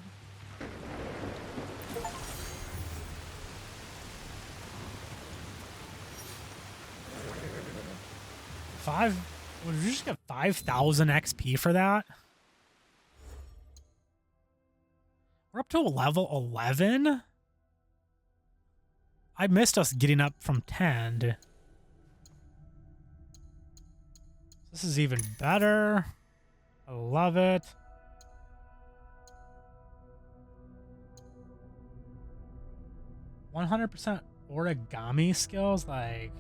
Would you just get 5,000 XP for that? We're up to level 11? I missed us getting up from 10 to... This is even better. I love it. "100% origami skills," like...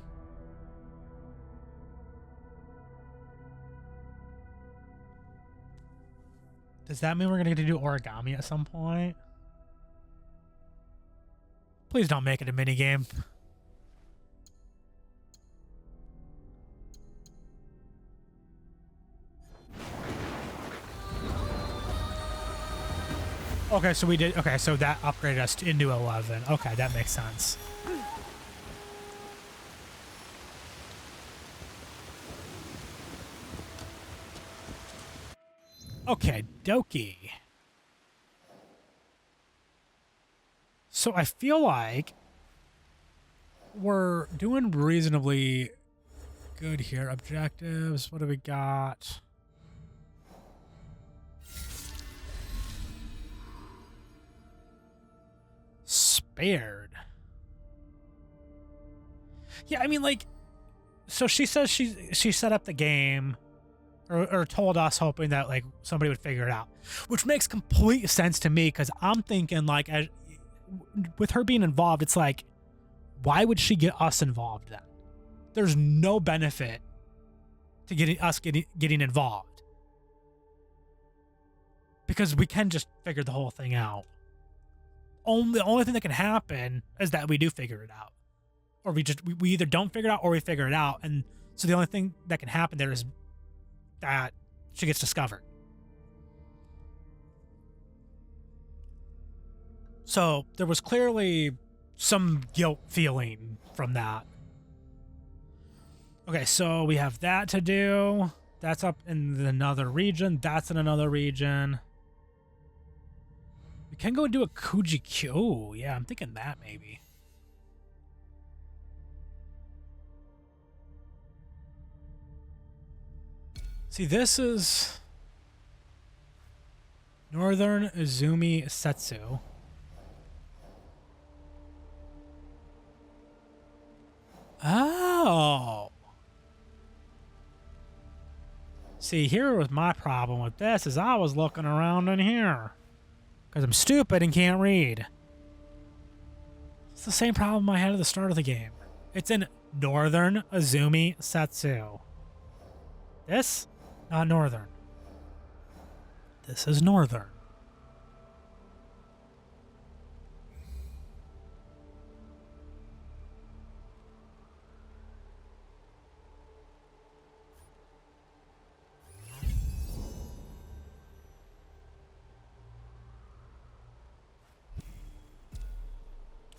Does that mean we're gonna get to do origami at some point? Please don't make it a minigame. Okay, so we did. Okay, so that upgraded us into 11. Okay, that makes sense. Okay, dokie. So I feel like we're doing reasonably good here. Objectives, what do we got? Spared. Yeah, I mean, like, so she says she set up the game, or told us, hoping that like somebody would figure it out, which makes complete sense to me, because I'm thinking like, with her being involved, it's like, why would she get us involved then? There's no benefit to getting involved, because we can just figure the whole thing out. The only thing that can happen is that we do figure it out, or we either don't figure it out or we figure it out, and so the only thing that can happen there is that she gets discovered. So there was clearly some guilt feeling from that. Okay, so we have that to do. That's up in another region. That's in another region. We can go and do a Kuji-kiri. Oh, yeah, I'm thinking that maybe. See, this is Northern Izumi Setsu. Oh. See, here was my problem with this, is I was looking around in here, because I'm stupid and can't read. It's the same problem I had at the start of the game. It's in Northern Izumi Setsu. This? Not Northern. This is Northern.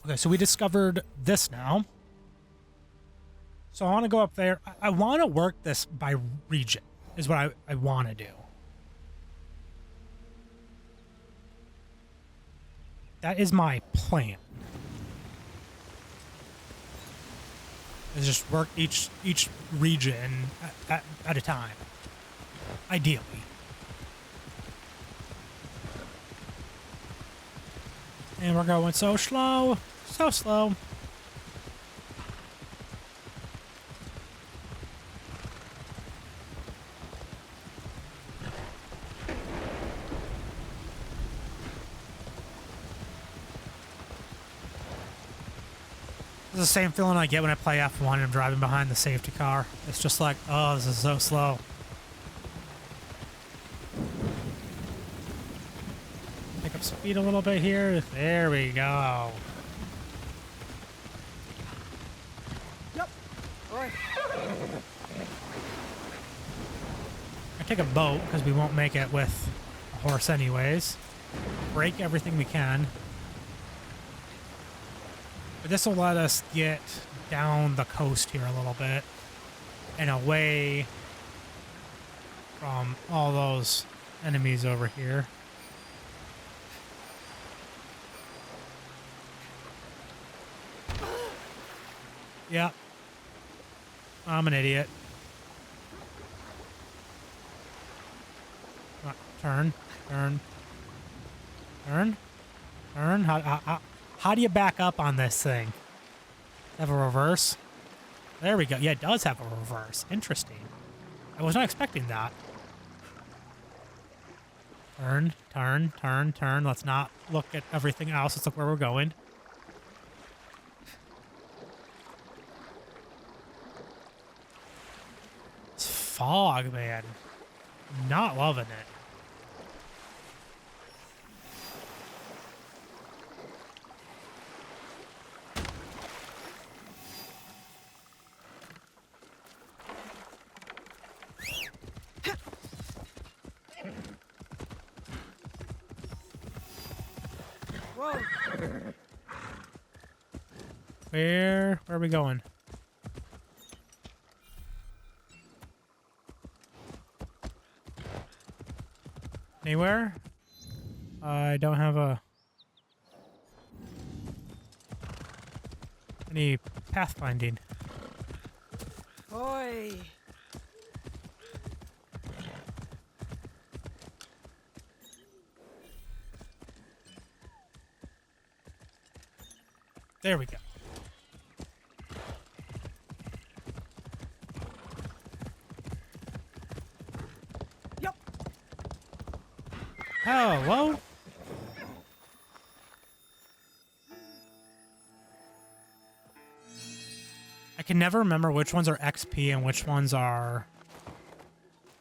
Okay, so we discovered this now. So I want to go up there. I want to work this by region, is what I want to do. That is my plan. Is just work each region at a time. Ideally. And we're going so slow. So slow. This is the same feeling I get when I play F1 and I'm driving behind the safety car. It's just like, oh, this is so slow. Pick up speed a little bit here. There we go. Yep. All right. I take a boat because we won't make it with a horse anyways. Break everything we can. But this will let us get down the coast here a little bit and away from all those enemies over here. Yep. I'm an idiot. Come on, turn, turn, turn, turn. How do you back up on this thing? Have a reverse? There we go. Yeah, it does have a reverse. Interesting. I was not expecting that. Turn, turn, turn, turn. Let's not look at everything else. Let's look where we're going. It's fog, man. Not loving it. Where are we going? Anywhere? I don't have any pathfinding. Oi. There we go. Hello? I can never remember which ones are XP and which ones are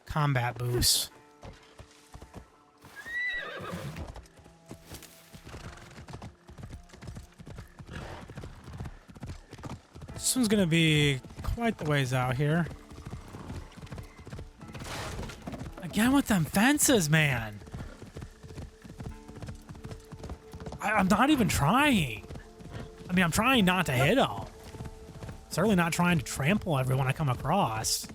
combat boosts. This one's gonna be quite the ways out here. Again with them fences, man. I'm not even trying. I mean, I'm trying not to hit them. Certainly not trying to trample everyone I come across.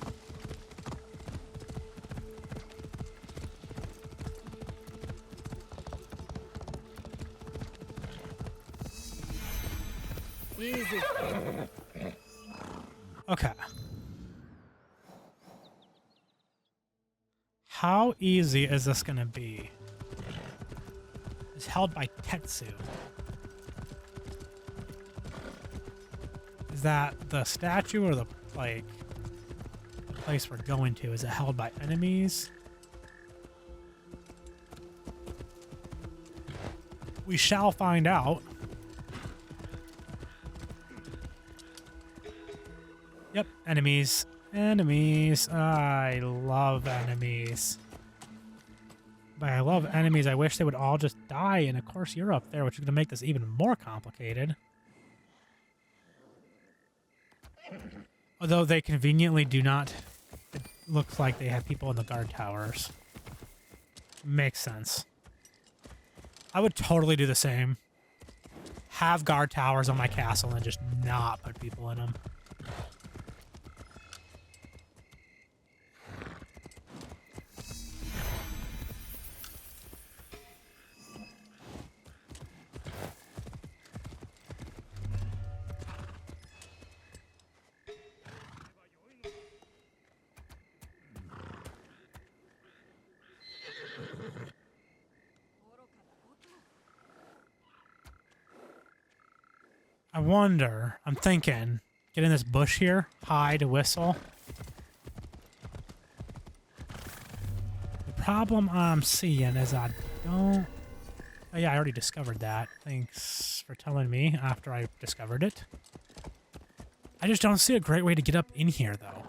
Easy. Okay. How easy is this gonna be? It's held by Tetsu. Is that the statue or the, like, place we're going to? Is it held by enemies? We shall find out. Yep, enemies. Enemies. I love enemies. But I love enemies. I wish they would all just die. And of course, you're up there, which is going to make this even more complicated. Although they conveniently do not. It looks like they have people in the guard towers. Makes sense. I would totally do the same. Have guard towers on my castle and just not put people in them. I wonder, I'm thinking, get in this bush here, hide, whistle. The problem I'm seeing is I don't... Oh yeah, I already discovered that. Thanks for telling me after I discovered it. I just don't see a great way to get up in here, though.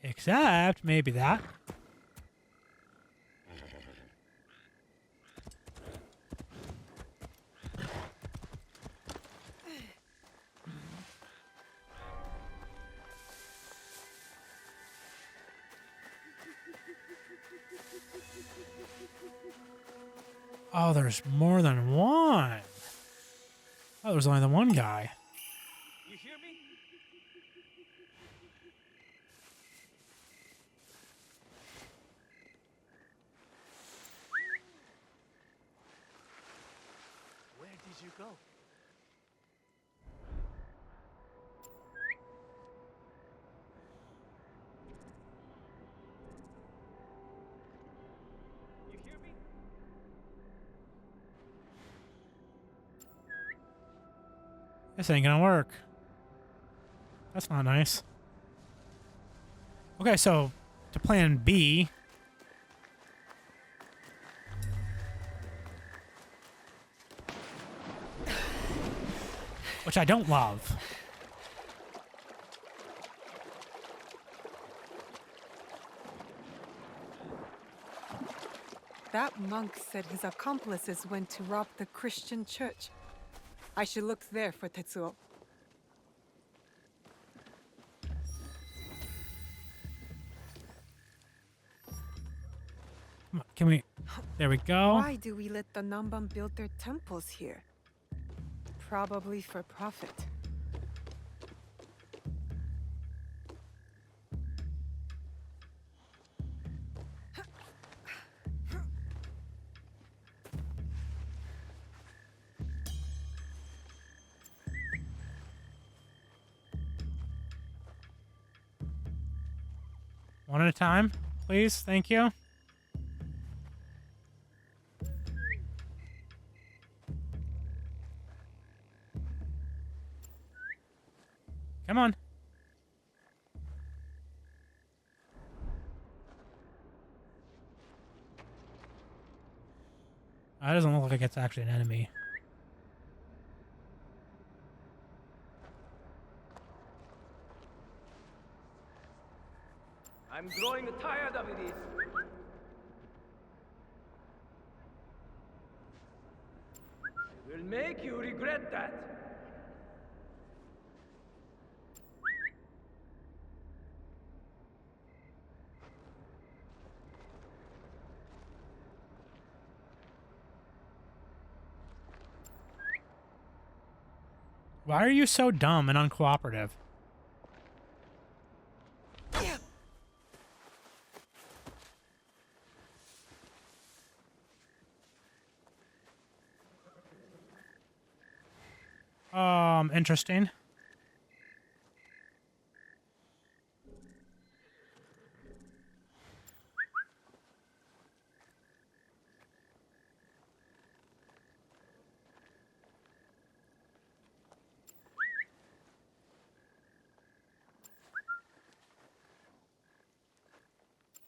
Except maybe that. Oh, there's more than one. Oh, there's only the one guy. You hear me? Where did you go? You hear me? This ain't gonna work. That's not nice. Okay, so to plan B. Which I don't love. That monk said his accomplices went to rob the Christian church. I should look there for Tetsuo. Come on, can we... There we go. Why do we let the Namban build their temples here? Probably for profit. One at a time, please. Thank you. Come on. That doesn't look like it's actually an enemy. I'm growing tired of this. I will make you regret that. Why are you so dumb and uncooperative? Interesting.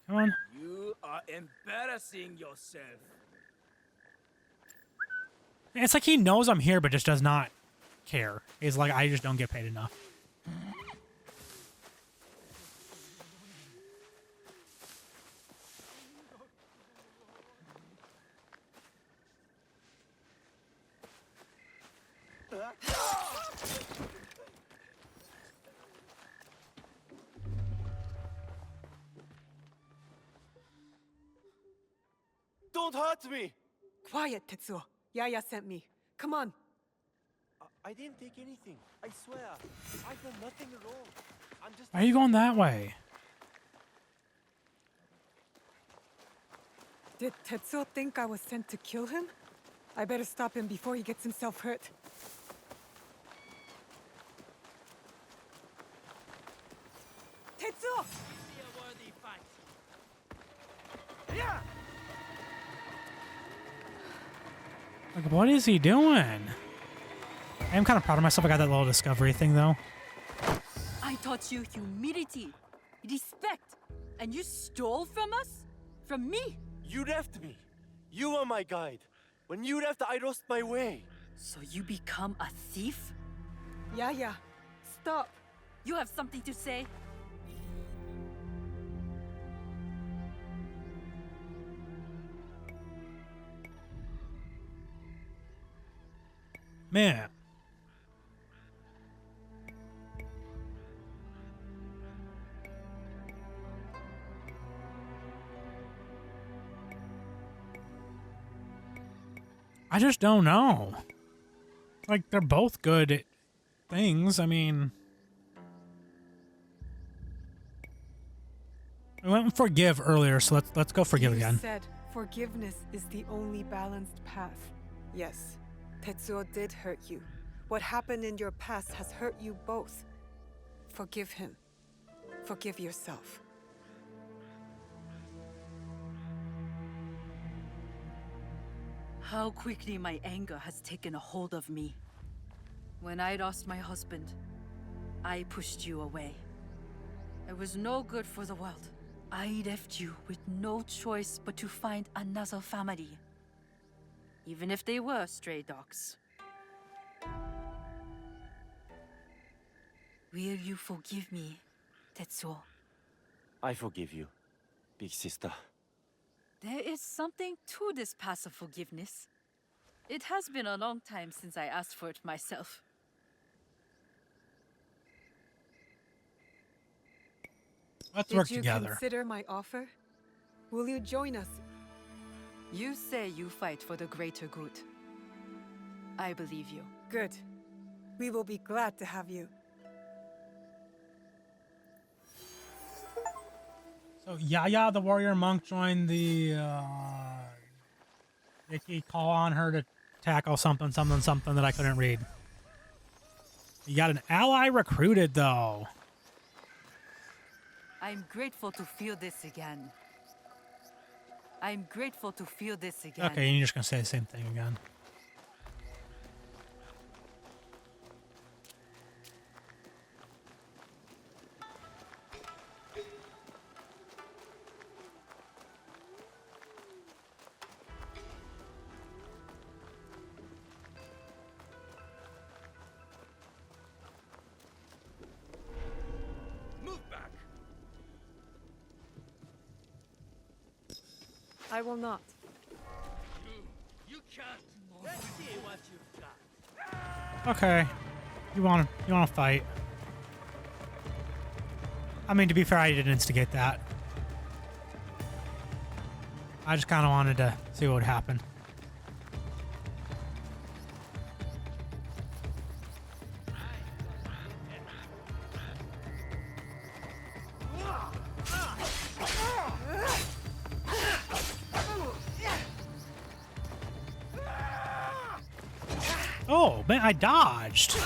Come on. You are embarrassing yourself. It's like he knows I'm here, but just does not care. He's like, I just don't get paid enough. Don't hurt me! Quiet, Tetsuo. Yaya sent me. Come on. I didn't take anything. I swear. I've done nothing wrong. I'm just... Why are you going that way? Did Tetsuo think I was sent to kill him? I better stop him before he gets himself hurt. Tetsuo! Be a worthy fight. Like, what is he doing? I am kind of proud of myself. I got that little discovery thing, though. I taught you humility, respect, and you stole from us? From me? You left me. You were my guide. When you left, I lost my way. So you become a thief? Yaya, stop. You have something to say? Man. I just don't know. Like, they're both good at things. I mean... We went with forgive earlier, so let's go forgive You again. said forgiveness is the only balanced path. Yes, Tetsuo did hurt you. What happened in your past has hurt you both. Forgive him. Forgive yourself. How quickly my anger has taken a hold of me. When I lost my husband, I pushed you away. It was no good for the world. I left you with no choice but to find another family. Even if they were stray dogs. Will you forgive me, Tetsuo? I forgive you, big sister. There is something to this passive forgiveness. It has been a long time since I asked for it myself. Let's work Did you together. consider my offer? Will you join us? You say you fight for the greater good. I believe you. Good. We will be glad to have you. So Yaya, the warrior monk, joined the Icky call on her to tackle something that I couldn't read. You got an ally recruited, though. I'm grateful to feel this again. I'm grateful to feel this again. Okay, you're just gonna say the same thing again. I will not. You can't. Let's see what you've got. Okay. You want to fight. I mean, to be fair, I didn't instigate that. I just kind of wanted to see what would happen. Oh, man, I dodged.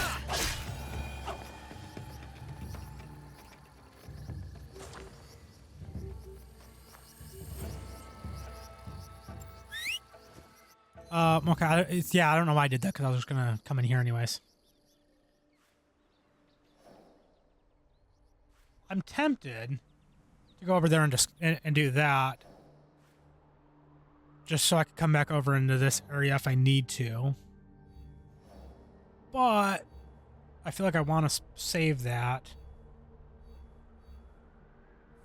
Okay, I don't know why I did that, because I was just going to come in here anyways. I'm tempted to go over there and just and do that. Just so I can come back over into this area if I need to. But I feel like I want to save that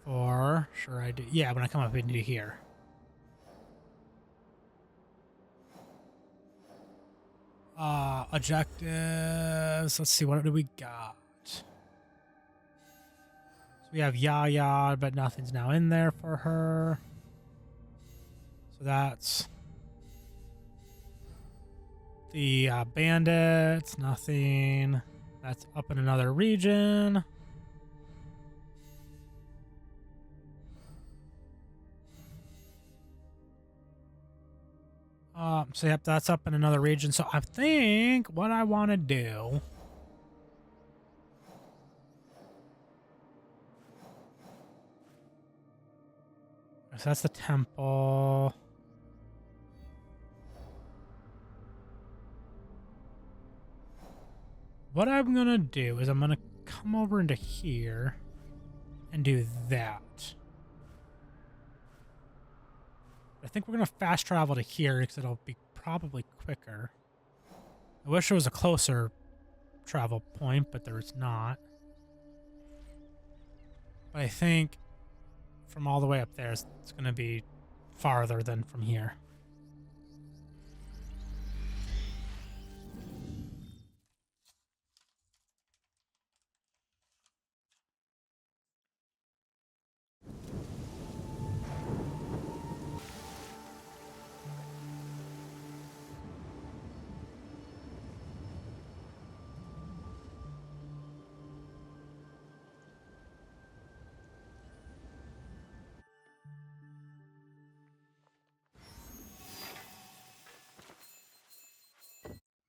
for... Sure I do. Yeah, when I come up into here. Objectives. Let's see, what do we got? So we have Yaya, but nothing's now in there for her. So that's the bandits, nothing. That's up in another region. So yep, that's up in another region. So I think what I want to do so that's the temple. What I'm gonna do is I'm gonna come over into here and do that. I think we're gonna fast travel to here because it'll be probably quicker. I wish there was a closer travel point, but there's not. But I think from all the way up there, it's gonna be farther than from here.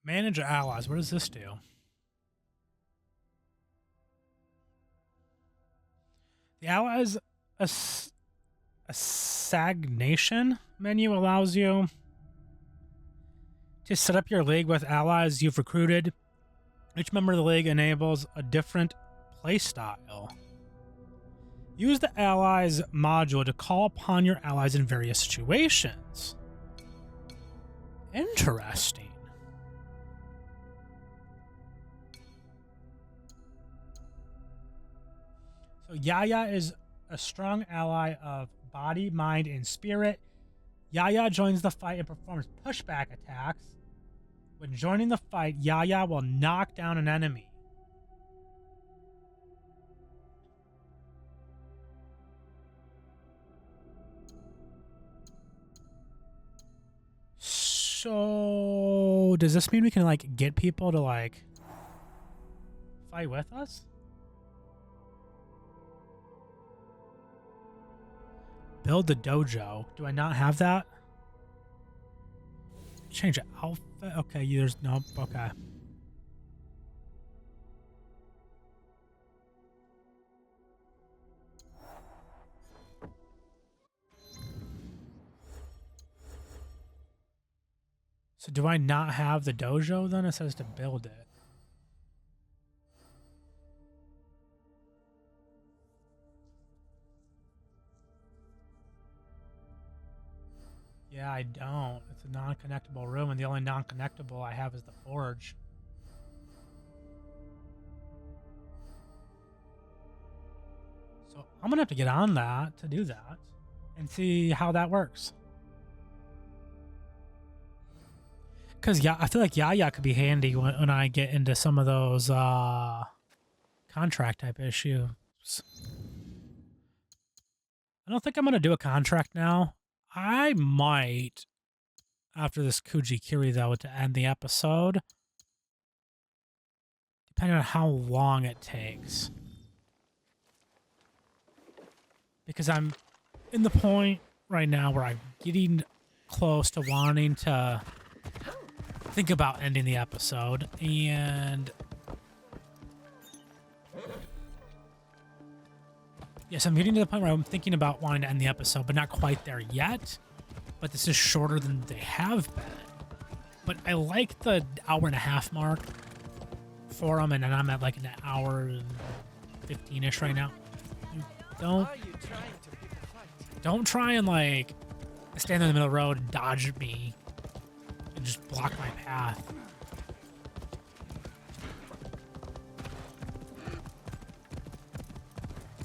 Manage allies. What does this do? The allies assignation menu allows you to set up your league with allies you've recruited. Each member of the league enables a different playstyle. Use the allies module to call upon your allies in various situations. Interesting. So Yaya is a strong ally of body, mind, and spirit. Yaya joins the fight and performs pushback attacks. When joining the fight, Yaya will knock down an enemy. So does this mean we can like get people to like fight with us? Build the dojo. Do I not have that? Change outfit. Okay, there's no. Okay. So do I not have the dojo then? It says to build it. Yeah, I don't. It's a non-connectable room, and the only non-connectable I have is the forge. So I'm gonna have to get on that to do that and see how that works. Because I feel like Yaya could be handy when I get into some of those contract type issues. I don't think I'm going to do a contract now. I might, after this Kuji-kiri, though, to end the episode. Depending on how long it takes. Because I'm in the point right now where I'm getting close to wanting to think about ending the episode, and yes, I'm getting to the point where I'm thinking about wanting to end the episode, but not quite there yet. But this is shorter than they have been. But I like the hour-and-a-half mark for them, and then I'm at like an hour and 15-ish right now. Don't try and like stand in the middle of the road and dodge me and just block my path.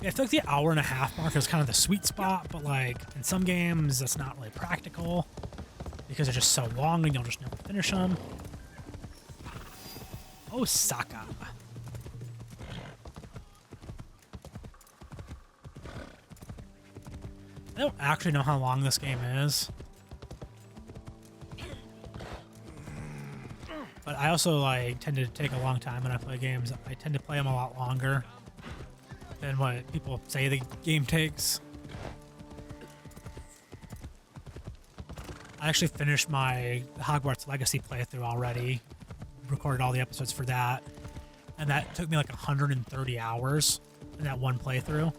Yeah, I feel like the hour-and-a-half mark is kind of the sweet spot, but like in some games that's not really practical because they're just so long and you'll just never finish them. Osaka. I don't actually know how long this game is. But I also like tend to take a long time when I play games. I tend to play them a lot longer than what people say the game takes. I actually finished my Hogwarts Legacy playthrough already. Recorded all the episodes for that. And that took me like 130 hours in that one playthrough.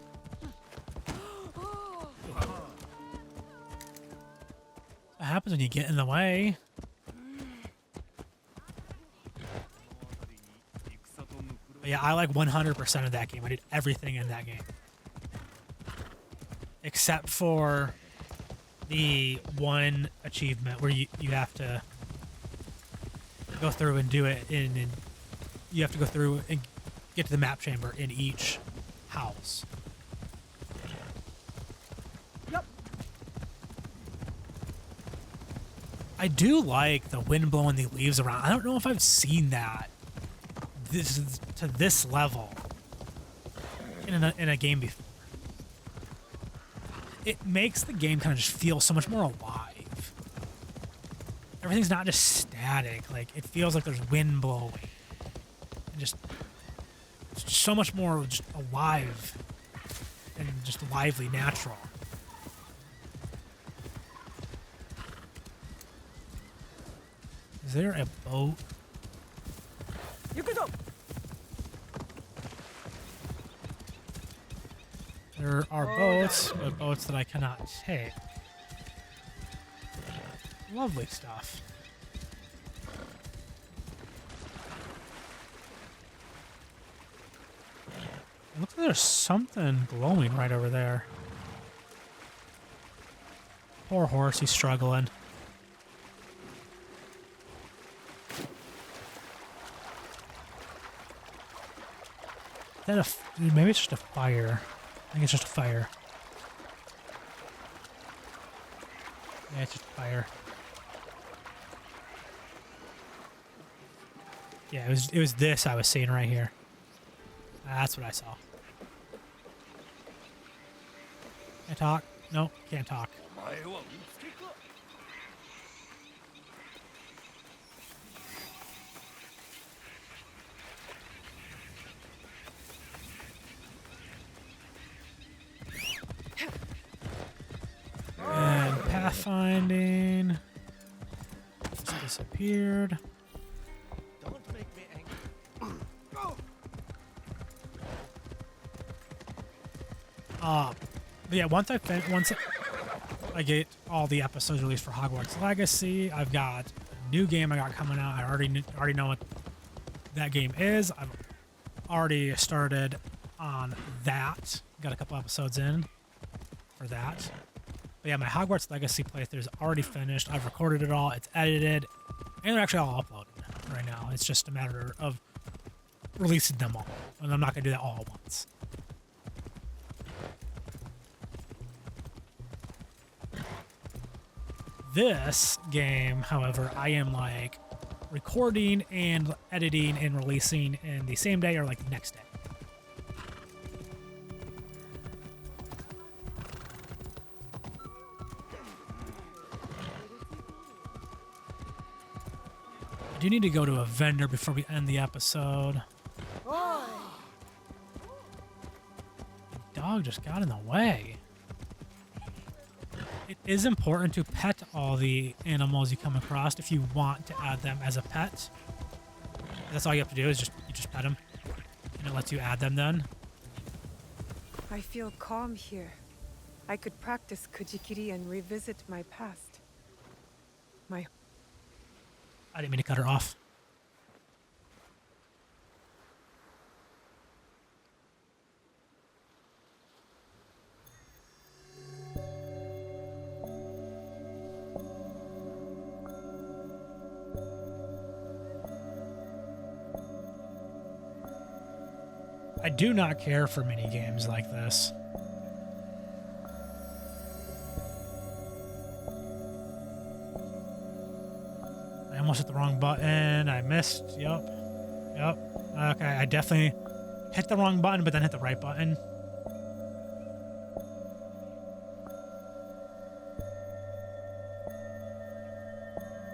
What happens when you get in the way? But yeah, I like 100% of that game. I did everything in that game. Except for the one achievement where you have to go through and do it and you have to go through and get to the map chamber in each house. Yep. I do like the wind blowing the leaves around. I don't know if I've seen that to this level in a game before. It makes the game kind of just feel so much more alive. Everything's not just static. Like, it feels like there's wind blowing. And just so much more just alive and just lively, natural. Is there a boat? There are boats, but boats that I cannot take. Lovely stuff. It looks like there's something glowing right over there. Poor horse, he's struggling. Is that maybe it's just a fire. I think it's just a fire. Yeah, it's just a fire. Yeah, it was this I was seeing right here. That's what I saw. Can I talk? No, can't talk. And pathfinding. Just disappeared. Don't make me angry. But yeah, once I get all the episodes released for Hogwarts Legacy, I've got a new game I got coming out. I already know what that game is. I've already started on that. Got a couple episodes in for that. But yeah, my Hogwarts Legacy playthrough is already finished. I've recorded it all. It's edited, and they're actually all uploaded right now. It's just a matter of releasing them all, and I'm not gonna do that all at once. This game, however, I am like recording and editing and releasing in the same day or like the next day. I do need to go to a vendor before we end the episode. The dog just got in the way. It is important to pet all the animals you come across if you want to add them as a pet. That's all you have to do is you just pet them, and it lets you add them then. I feel calm here. I could practice Kuji-kiri and revisit my past. I didn't mean to cut her off. I do not care for mini games like this. I almost hit the wrong button. I missed. Yep. Okay, I definitely hit the wrong button, but then hit the right button.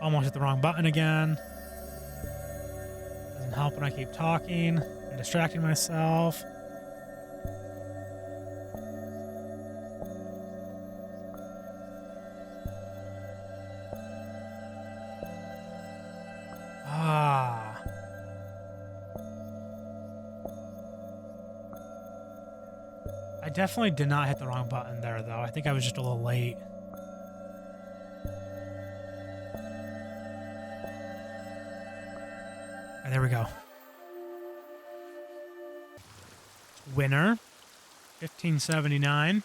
Almost hit the wrong button again. Doesn't help when I keep talking. Distracting myself. I definitely did not hit the wrong button there, though. I think I was just a little late. And there we go. Winner, 1579.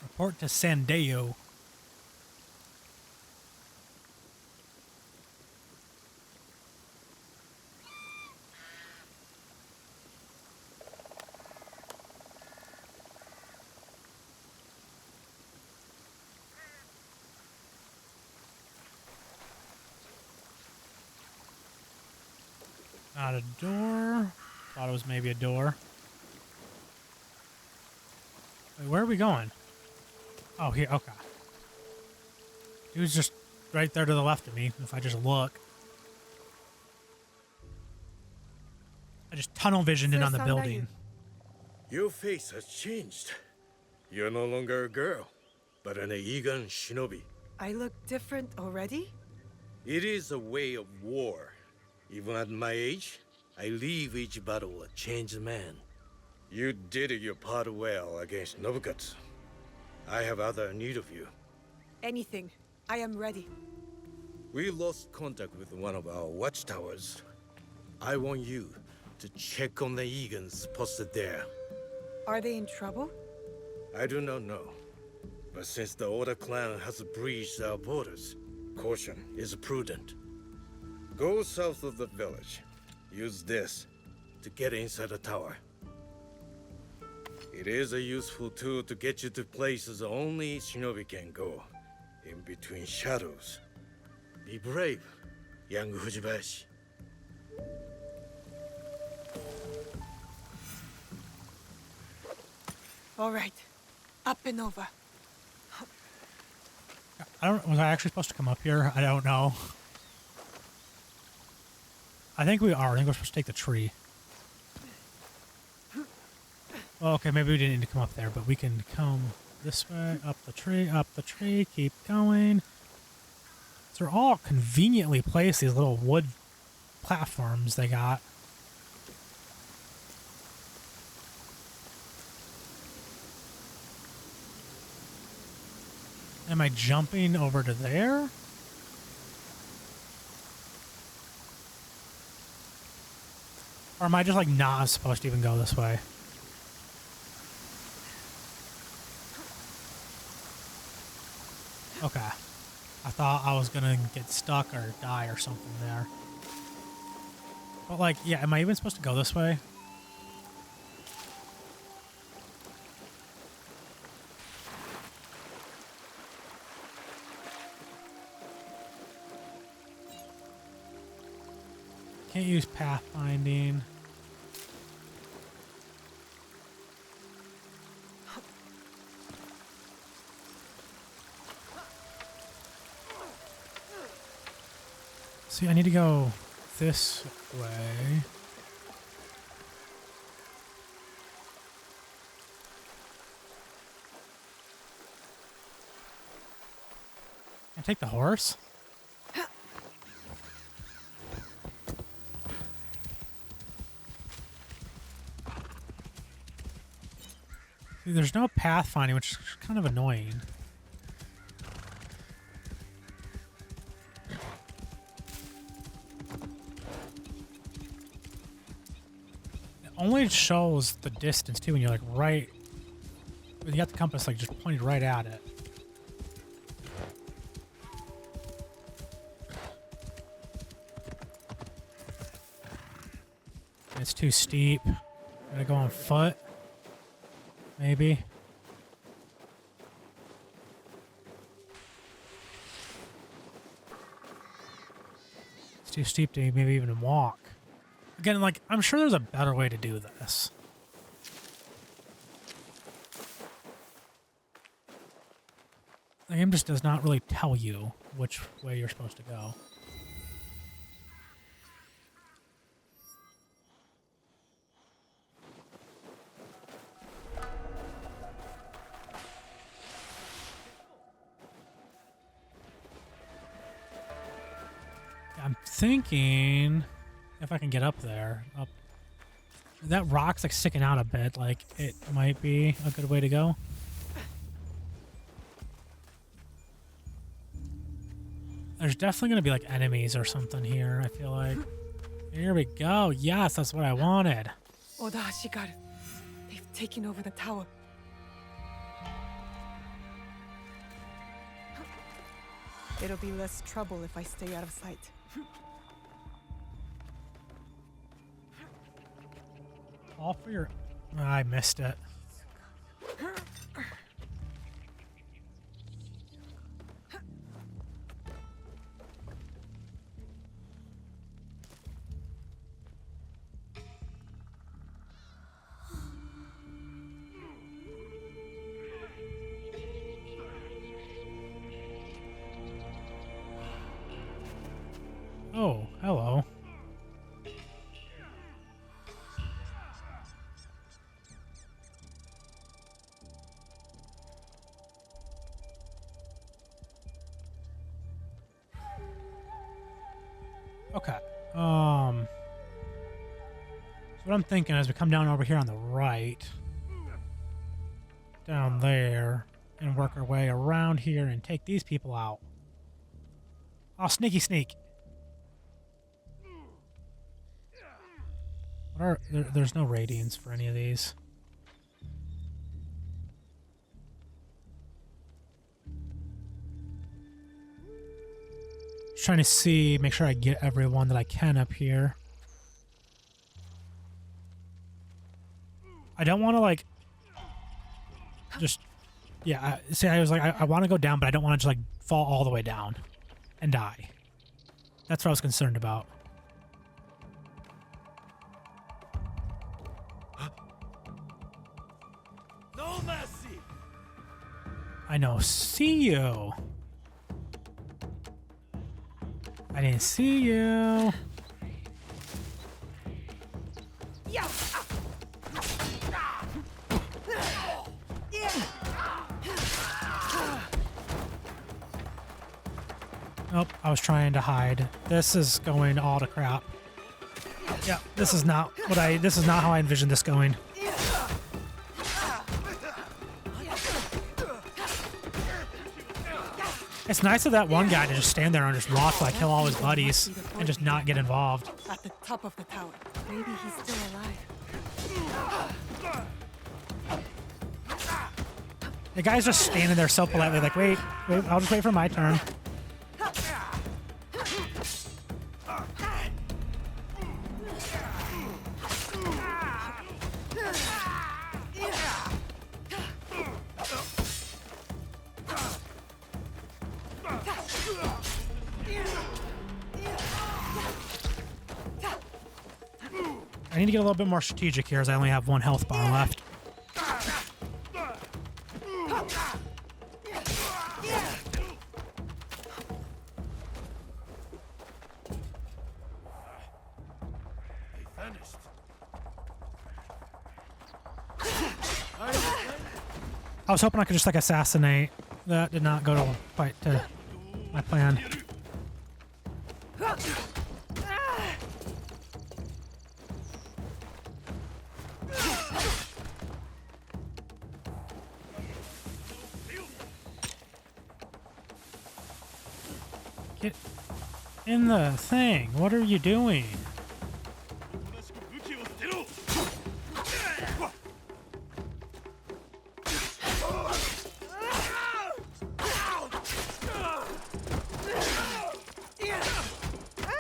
Report to Sandeo. Not a door. Thought it was maybe a door. Wait, where are we going? Oh, here. Okay. He was just right there to the left of me. If I just look. I just tunnel visioned in on the building. Your face has changed. You're no longer a girl, but an Igan shinobi. I look different already? It is a way of war. Even at my age, I leave each battle a changed man. You did your part well against Nobukatsu. I have other need of you. Anything. I am ready. We lost contact with one of our watchtowers. I want you to check on the Egans posted there. Are they in trouble? I do not know. But since the Oda clan has breached our borders, caution is prudent. Go south of the village. Use this to get inside the tower. It is a useful tool to get you to places only shinobi can go. In between shadows. Be brave, young Fujibayashi. All right. Up and over. Was I actually supposed to come up here? I don't know. I think we are. I think we're supposed to take the tree. Well, okay, maybe we didn't need to come up there, but we can come this way, up the tree, keep going. So they're all conveniently placed, these little wood platforms they got. Am I jumping over to there? Or am I just like not supposed to even go this way? Okay. I thought I was gonna get stuck or die or something there. But like, yeah, am I even supposed to go this way? Can't use pathfinding. See, I need to go this way. Can I take the horse? See, there's no pathfinding, which is kind of annoying. Only shows the distance too when you're like right when you got the compass like just pointed right at it. It's too steep. Gotta go on foot. Maybe. It's too steep to maybe even walk. Again, like, I'm sure there's a better way to do this. The game just does not really tell you which way you're supposed to go. I'm thinking if I can get up there. That rock's like sticking out a bit. Like it might be a good way to go. There's definitely going to be like enemies or something here, I feel like. Here we go. Yes, that's what I wanted. Oda Ashigaru. They've taken over the tower. It'll be less trouble if I stay out of sight. All for your... I missed it. Oh, hello. Okay. So what I'm thinking is we come down over here on the right, down there, and work our way around here and take these people out. Oh, sneaky sneak. What are there's no radiance for any of these. Just trying to see, make sure I get everyone that I can up here. I don't want to like just yeah. See, I was like, I want to go down, but I don't want to just like fall all the way down and die. That's what I was concerned about. No mercy. I know. See you. I didn't see you. Nope, I was trying to hide. This is going all to crap. Yeah, this is not how I envisioned this going. It's nice of that one guy to just stand there and just watch like kill all his buddies and just not get involved. At the top of the tower. Maybe he's still alive. The guy's just standing there so politely, like, wait, I'll just wait for my turn. I need to get a little bit more strategic here as I only have one health bar left. I was hoping I could just like assassinate. That did not go quite to my plan. Get in the thing. What are you doing?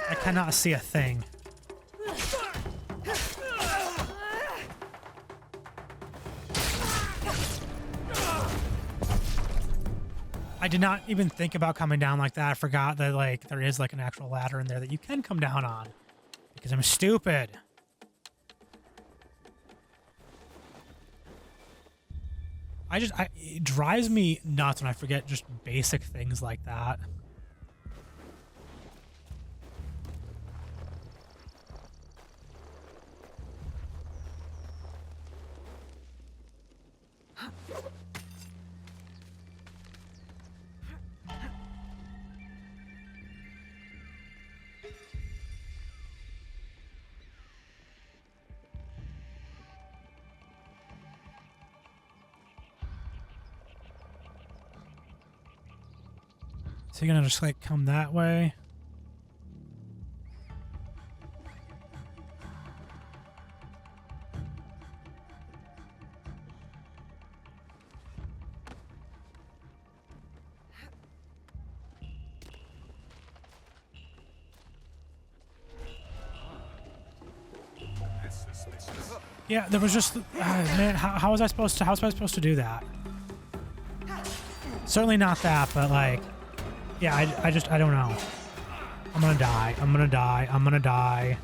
I cannot see a thing. I did not even think about coming down like that. I forgot that like there is like an actual ladder in there that you can come down on. Because I'm stupid. It drives me nuts when I forget just basic things like that. Is he gonna just like come that way? Yeah, there was just man. How was I supposed to do that? Certainly not that, but like. Yeah, I don't know. I'm gonna die. I'm gonna die. I'm gonna die.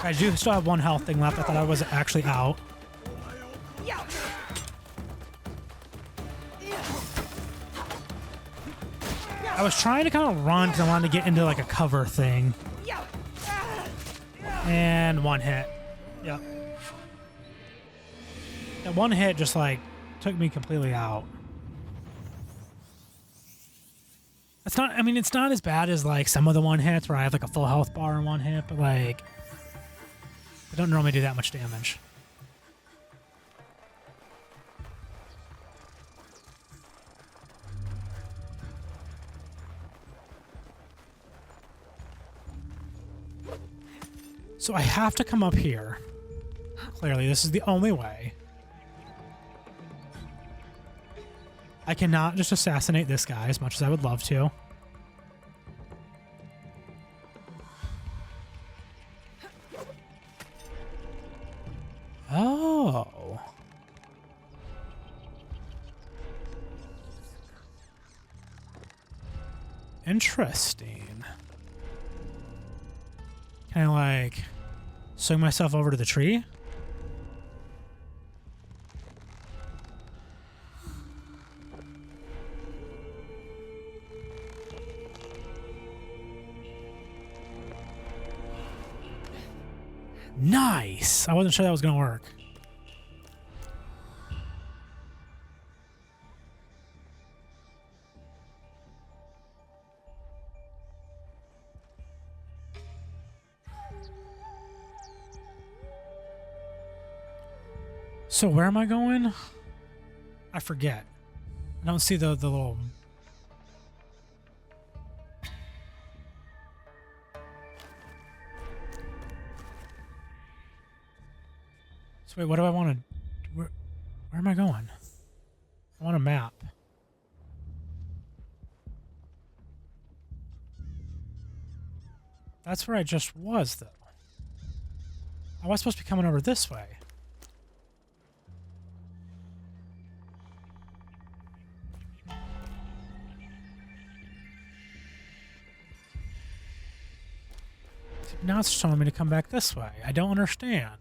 I do still have one health thing left. I thought I was actually out. I was trying to kind of run because I wanted to get into like a cover thing. And one hit. Yep. That one hit just like took me completely out. It's not, I mean, it's not as bad as like some of the one hits where I have like a full health bar in one hit, but like I don't normally do that much damage. So I have to come up here. Clearly, this is the only way. I cannot just assassinate this guy as much as I would love to. Oh. Interesting. Can I like swing myself over to the tree? Nice! I wasn't sure that was gonna work. So where am I going? I forget. I don't see the little... So wait, what do I want to... Where am I going? I want a map. That's where I just was, though. I was supposed to be coming over this way. now it's showing me to come back this way. I don't understand.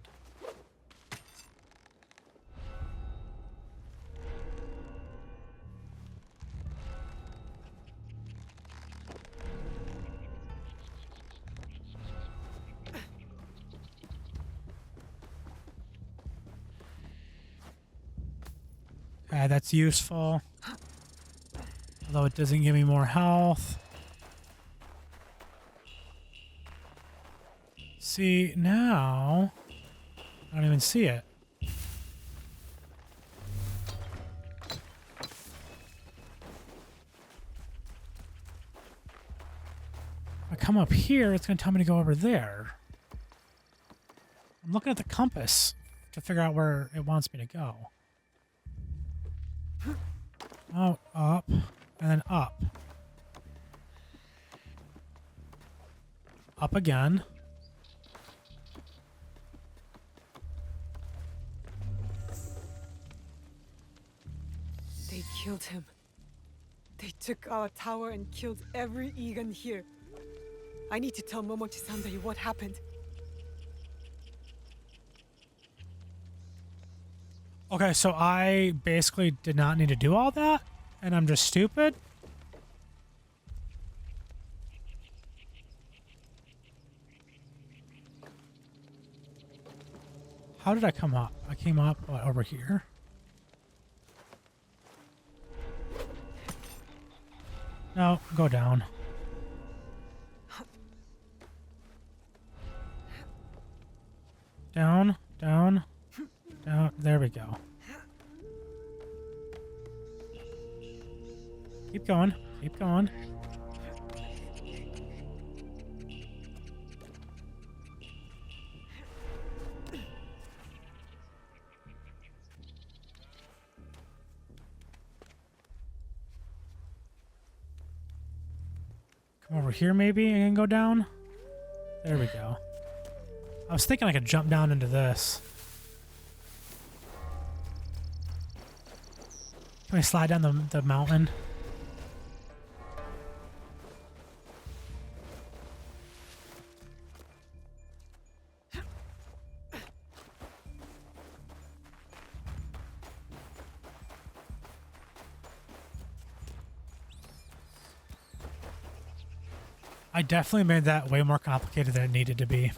Okay, that's useful. Although it doesn't give me more health. See, now I don't even see it. If I come up here, it's going to tell me to go over there. I'm looking at the compass to figure out where it wants me to go. Oh, up, and then up. Up again. They killed him. They took our tower and killed every Igan here. I need to tell Momochi-sandai what happened. Okay, so I basically did not need to do all that, and I'm just stupid? How did I come up? I came up over here. No, go down. Down, down, down. There we go. Keep going, keep going. Come over here maybe and go down. There we go. I was thinking I could jump down into this. Can we slide down the mountain? I definitely made that way more complicated than it needed to be.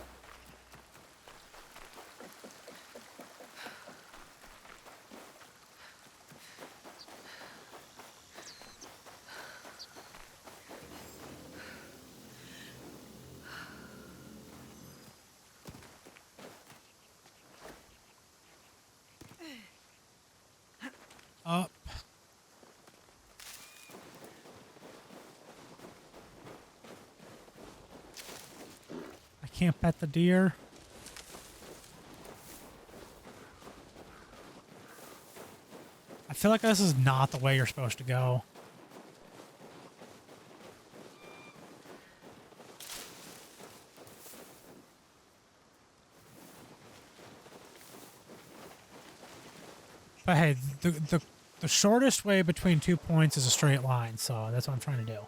Up. I can't pet the deer. I feel like this is not the way you're supposed to go. But hey, the shortest way between 2 points is a straight line, so that's what I'm trying to do.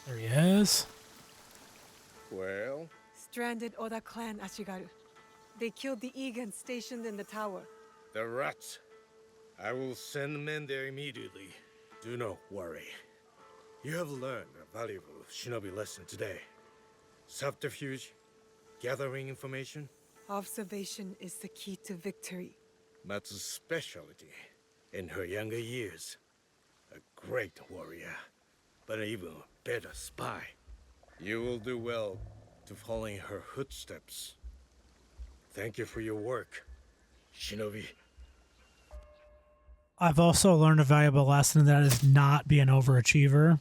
There he is. Well? Stranded Oda clan Ashigaru. They killed the Igan stationed in the tower. The rats. I will send men there immediately. Do not worry. You have learned a valuable shinobi lesson today. Subterfuge, gathering information. Observation is the key to victory. Matsu's specialty in her younger years. A great warrior, but an even better spy. You will do well to follow in her footsteps. Thank you for your work, shinobi. I've also learned a valuable lesson, that is not be an overachiever.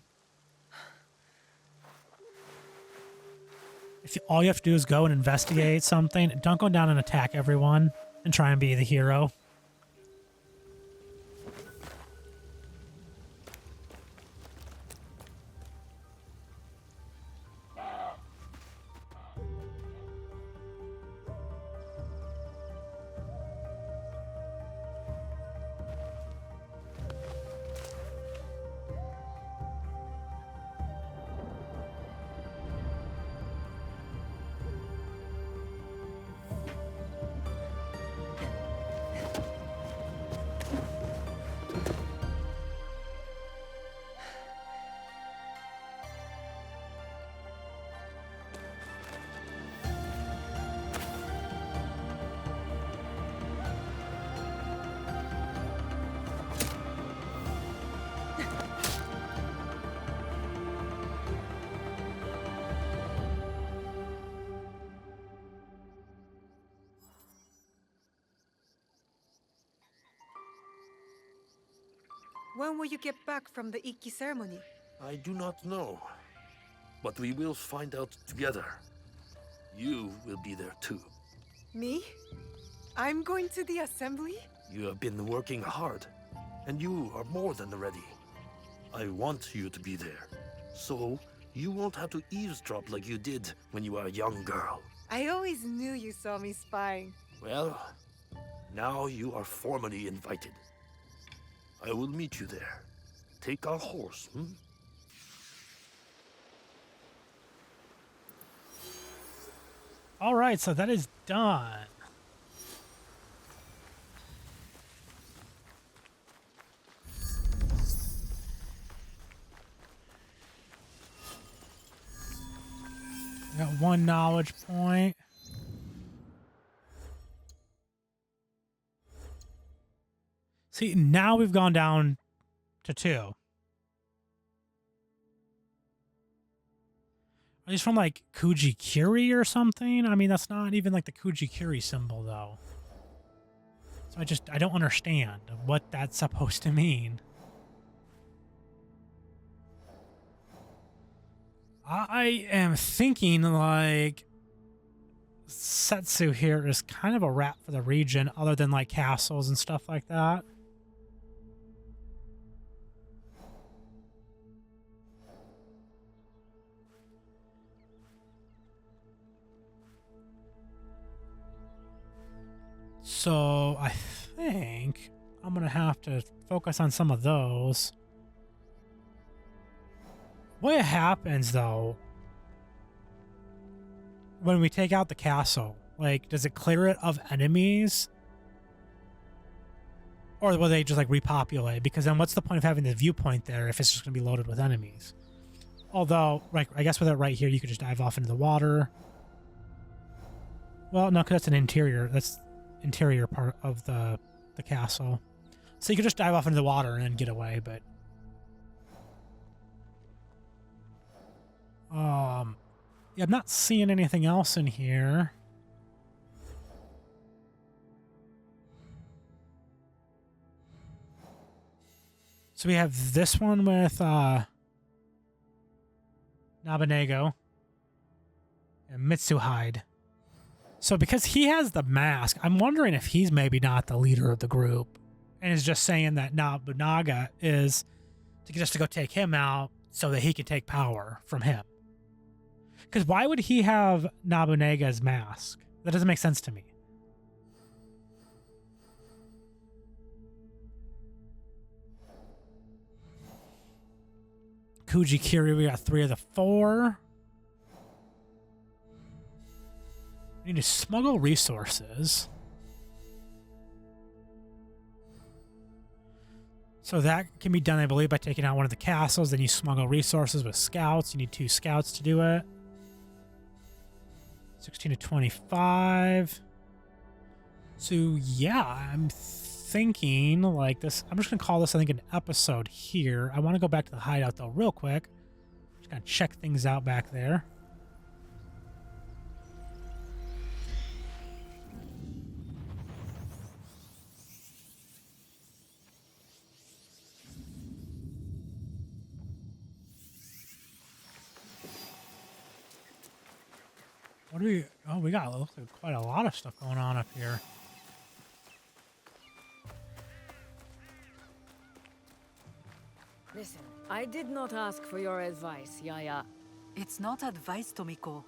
If all you have to do is go and investigate something, don't go down and attack everyone and try and be the hero. When will you get back from the Ikki ceremony? I do not know. But we will find out together. You will be there too. Me? I'm going to the assembly? You have been working hard, and you are more than ready. I want you to be there, so you won't have to eavesdrop like you did when you were a young girl. I always knew you saw me spying. Well, now you are formally invited. I will meet you there. Take our horse, hmm? All right, so that is done. I got 1 knowledge point. See, now we've gone down to 2. Are these from like Kuji-kiri or something? I mean, that's not even like the Kuji-kiri symbol though. So I don't understand what that's supposed to mean. I am thinking like Setsu here is kind of a wrap for the region other than like castles and stuff like that. So I think I'm going to have to focus on some of those. What happens though when we take out the castle? Like, does it clear it of enemies? Or will they just like repopulate? Because then what's the point of having the viewpoint there if it's just going to be loaded with enemies? Although, like, I guess with it right here, you could just dive off into the water. Well, no, because that's an interior. That's interior part of the castle. So you could just dive off into the water and then get away, but... yeah, I'm not seeing anything else in here. So we have this one with Nabonego and Mitsuhide. So because he has the mask, I'm wondering if he's maybe not the leader of the group and is just saying that Nobunaga is to get us to go take him out so that he can take power from him. Because why would he have Nobunaga's mask? That doesn't make sense to me. Kuji-kiri, we got 3 of the 4. We need to smuggle resources. So that can be done, I believe, by taking out one of the castles. Then you smuggle resources with scouts. You need 2 scouts to do it. 16 to 25. So yeah, I'm thinking like this. I'm just going to call this, I think, an episode here. I want to go back to the hideout, though, real quick. Just going to check things out back there. What do we... Oh, we got looks like quite a lot of stuff going on up here. Listen, I did not ask for your advice, Yaya. It's not advice, Tomiko.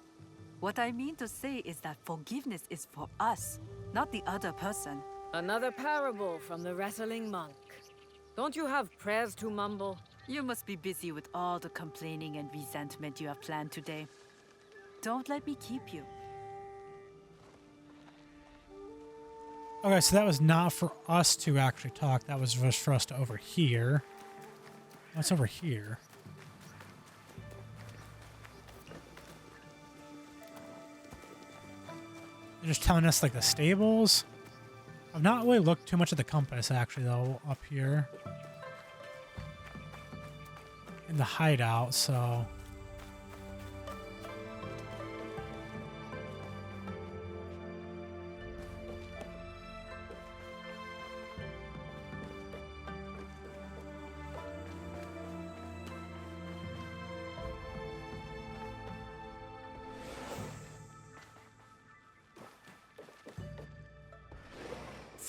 What I mean to say is that forgiveness is for us, not the other person. Another parable from the wrestling monk. Don't you have prayers to mumble? You must be busy with all the complaining and resentment you have planned today. Don't let me keep you. Okay, so that was not for us to actually talk. That was just for us to overhear. What's over here? They're just telling us like the stables. I've not really looked too much at the compass actually though up here. In the hideout, so...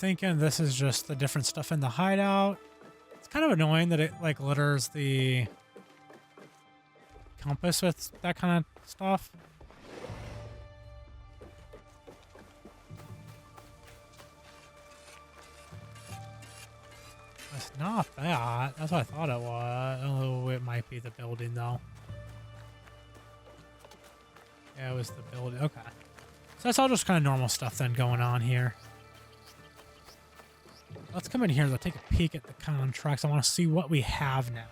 thinking this is just the different stuff in the hideout. It's kind of annoying that it like litters the compass with that kind of stuff. It's not that. That's what I thought it was. Oh, it might be the building though. Yeah, it was the building. Okay. So that's all just kind of normal stuff then going on here. Let's come in here though, take a peek at the contracts. I want to see what we have now.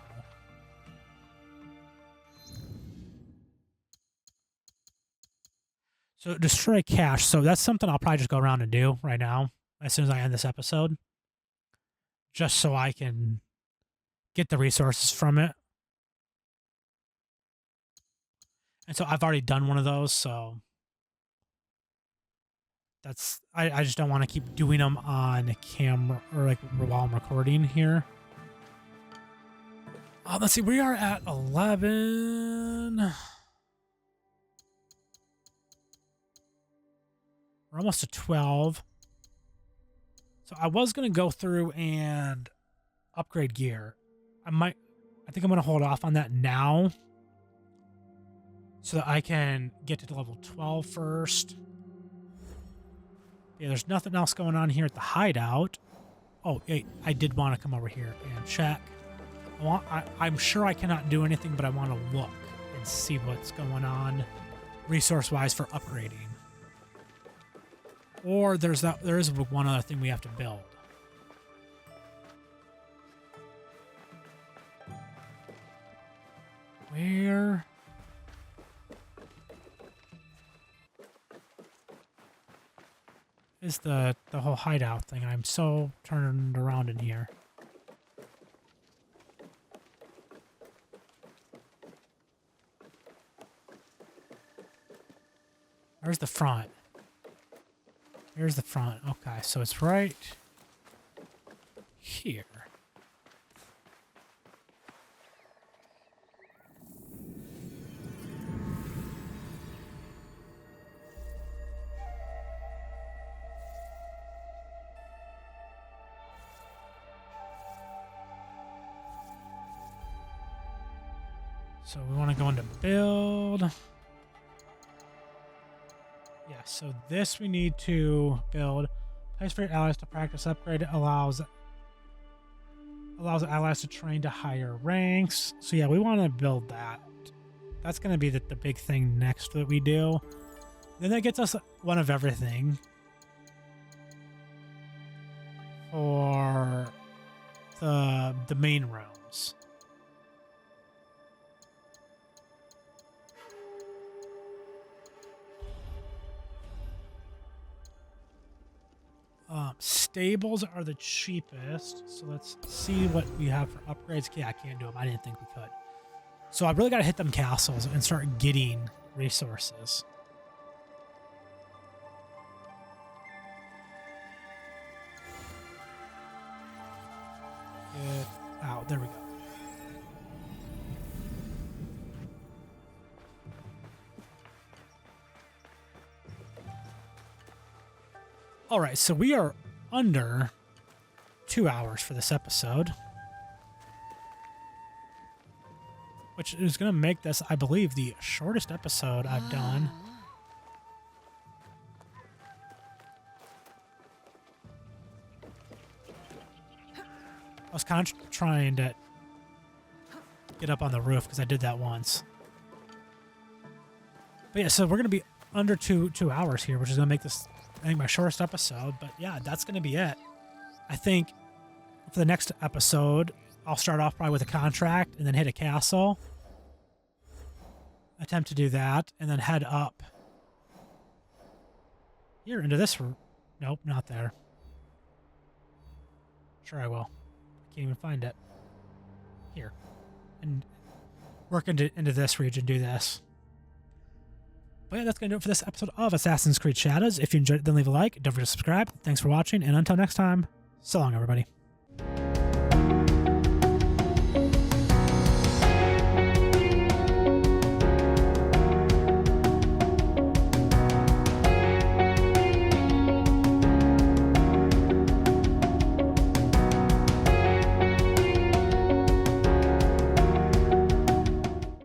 So destroy cache. So that's something I'll probably just go around and do right now as soon as I end this episode. Just so I can get the resources from it. And so I've already done one of those, so that's I just don't want to keep doing them on camera or like while I'm recording here. Let's see, we are at 11. We're almost to 12. So I was going to go through and upgrade gear. I think I'm going to hold off on that now so that I can get to level 12 first. Yeah, there's nothing else going on here at the hideout. Oh, wait, I did want to come over here and check. I'm sure I cannot do anything, but I want to look and see what's going on resource-wise for upgrading. Or there is one other thing we have to build. Where? Is the whole hideout thing? I'm so turned around in here. Where's the front? Here's the front. Okay, so it's right here. So we want to go into build. Yeah, so this we need to build. Place for your allies to practice upgrade. It allows allies to train to higher ranks. So yeah, we want to build that. That's going to be the big thing next that we do. Then that gets us one of everything for the main rooms. Stables are the cheapest, so let's see what we have for upgrades. Yeah, I can't do them. I didn't think we could. So I really got to hit them castles and start getting resources. Get out. There we go. All right, so we are under 2 hours for this episode, which is going to make this, I believe, the shortest episode I've done. I was kind of trying to get up on the roof because I did that once. But yeah, so we're going to be under two hours here, which is going to make this, I think, my shortest episode. But yeah, that's going to be it. I think for the next episode, I'll start off probably with a contract and then hit a castle. Attempt to do that and then head up here into this room. Nope, not there. Sure I will. Can't even find it. Here. And work into this region, do this. But yeah, that's going to do it for this episode of Assassin's Creed Shadows. If you enjoyed it, then leave a like. Don't forget to subscribe. Thanks for watching, and until next time, so long, everybody.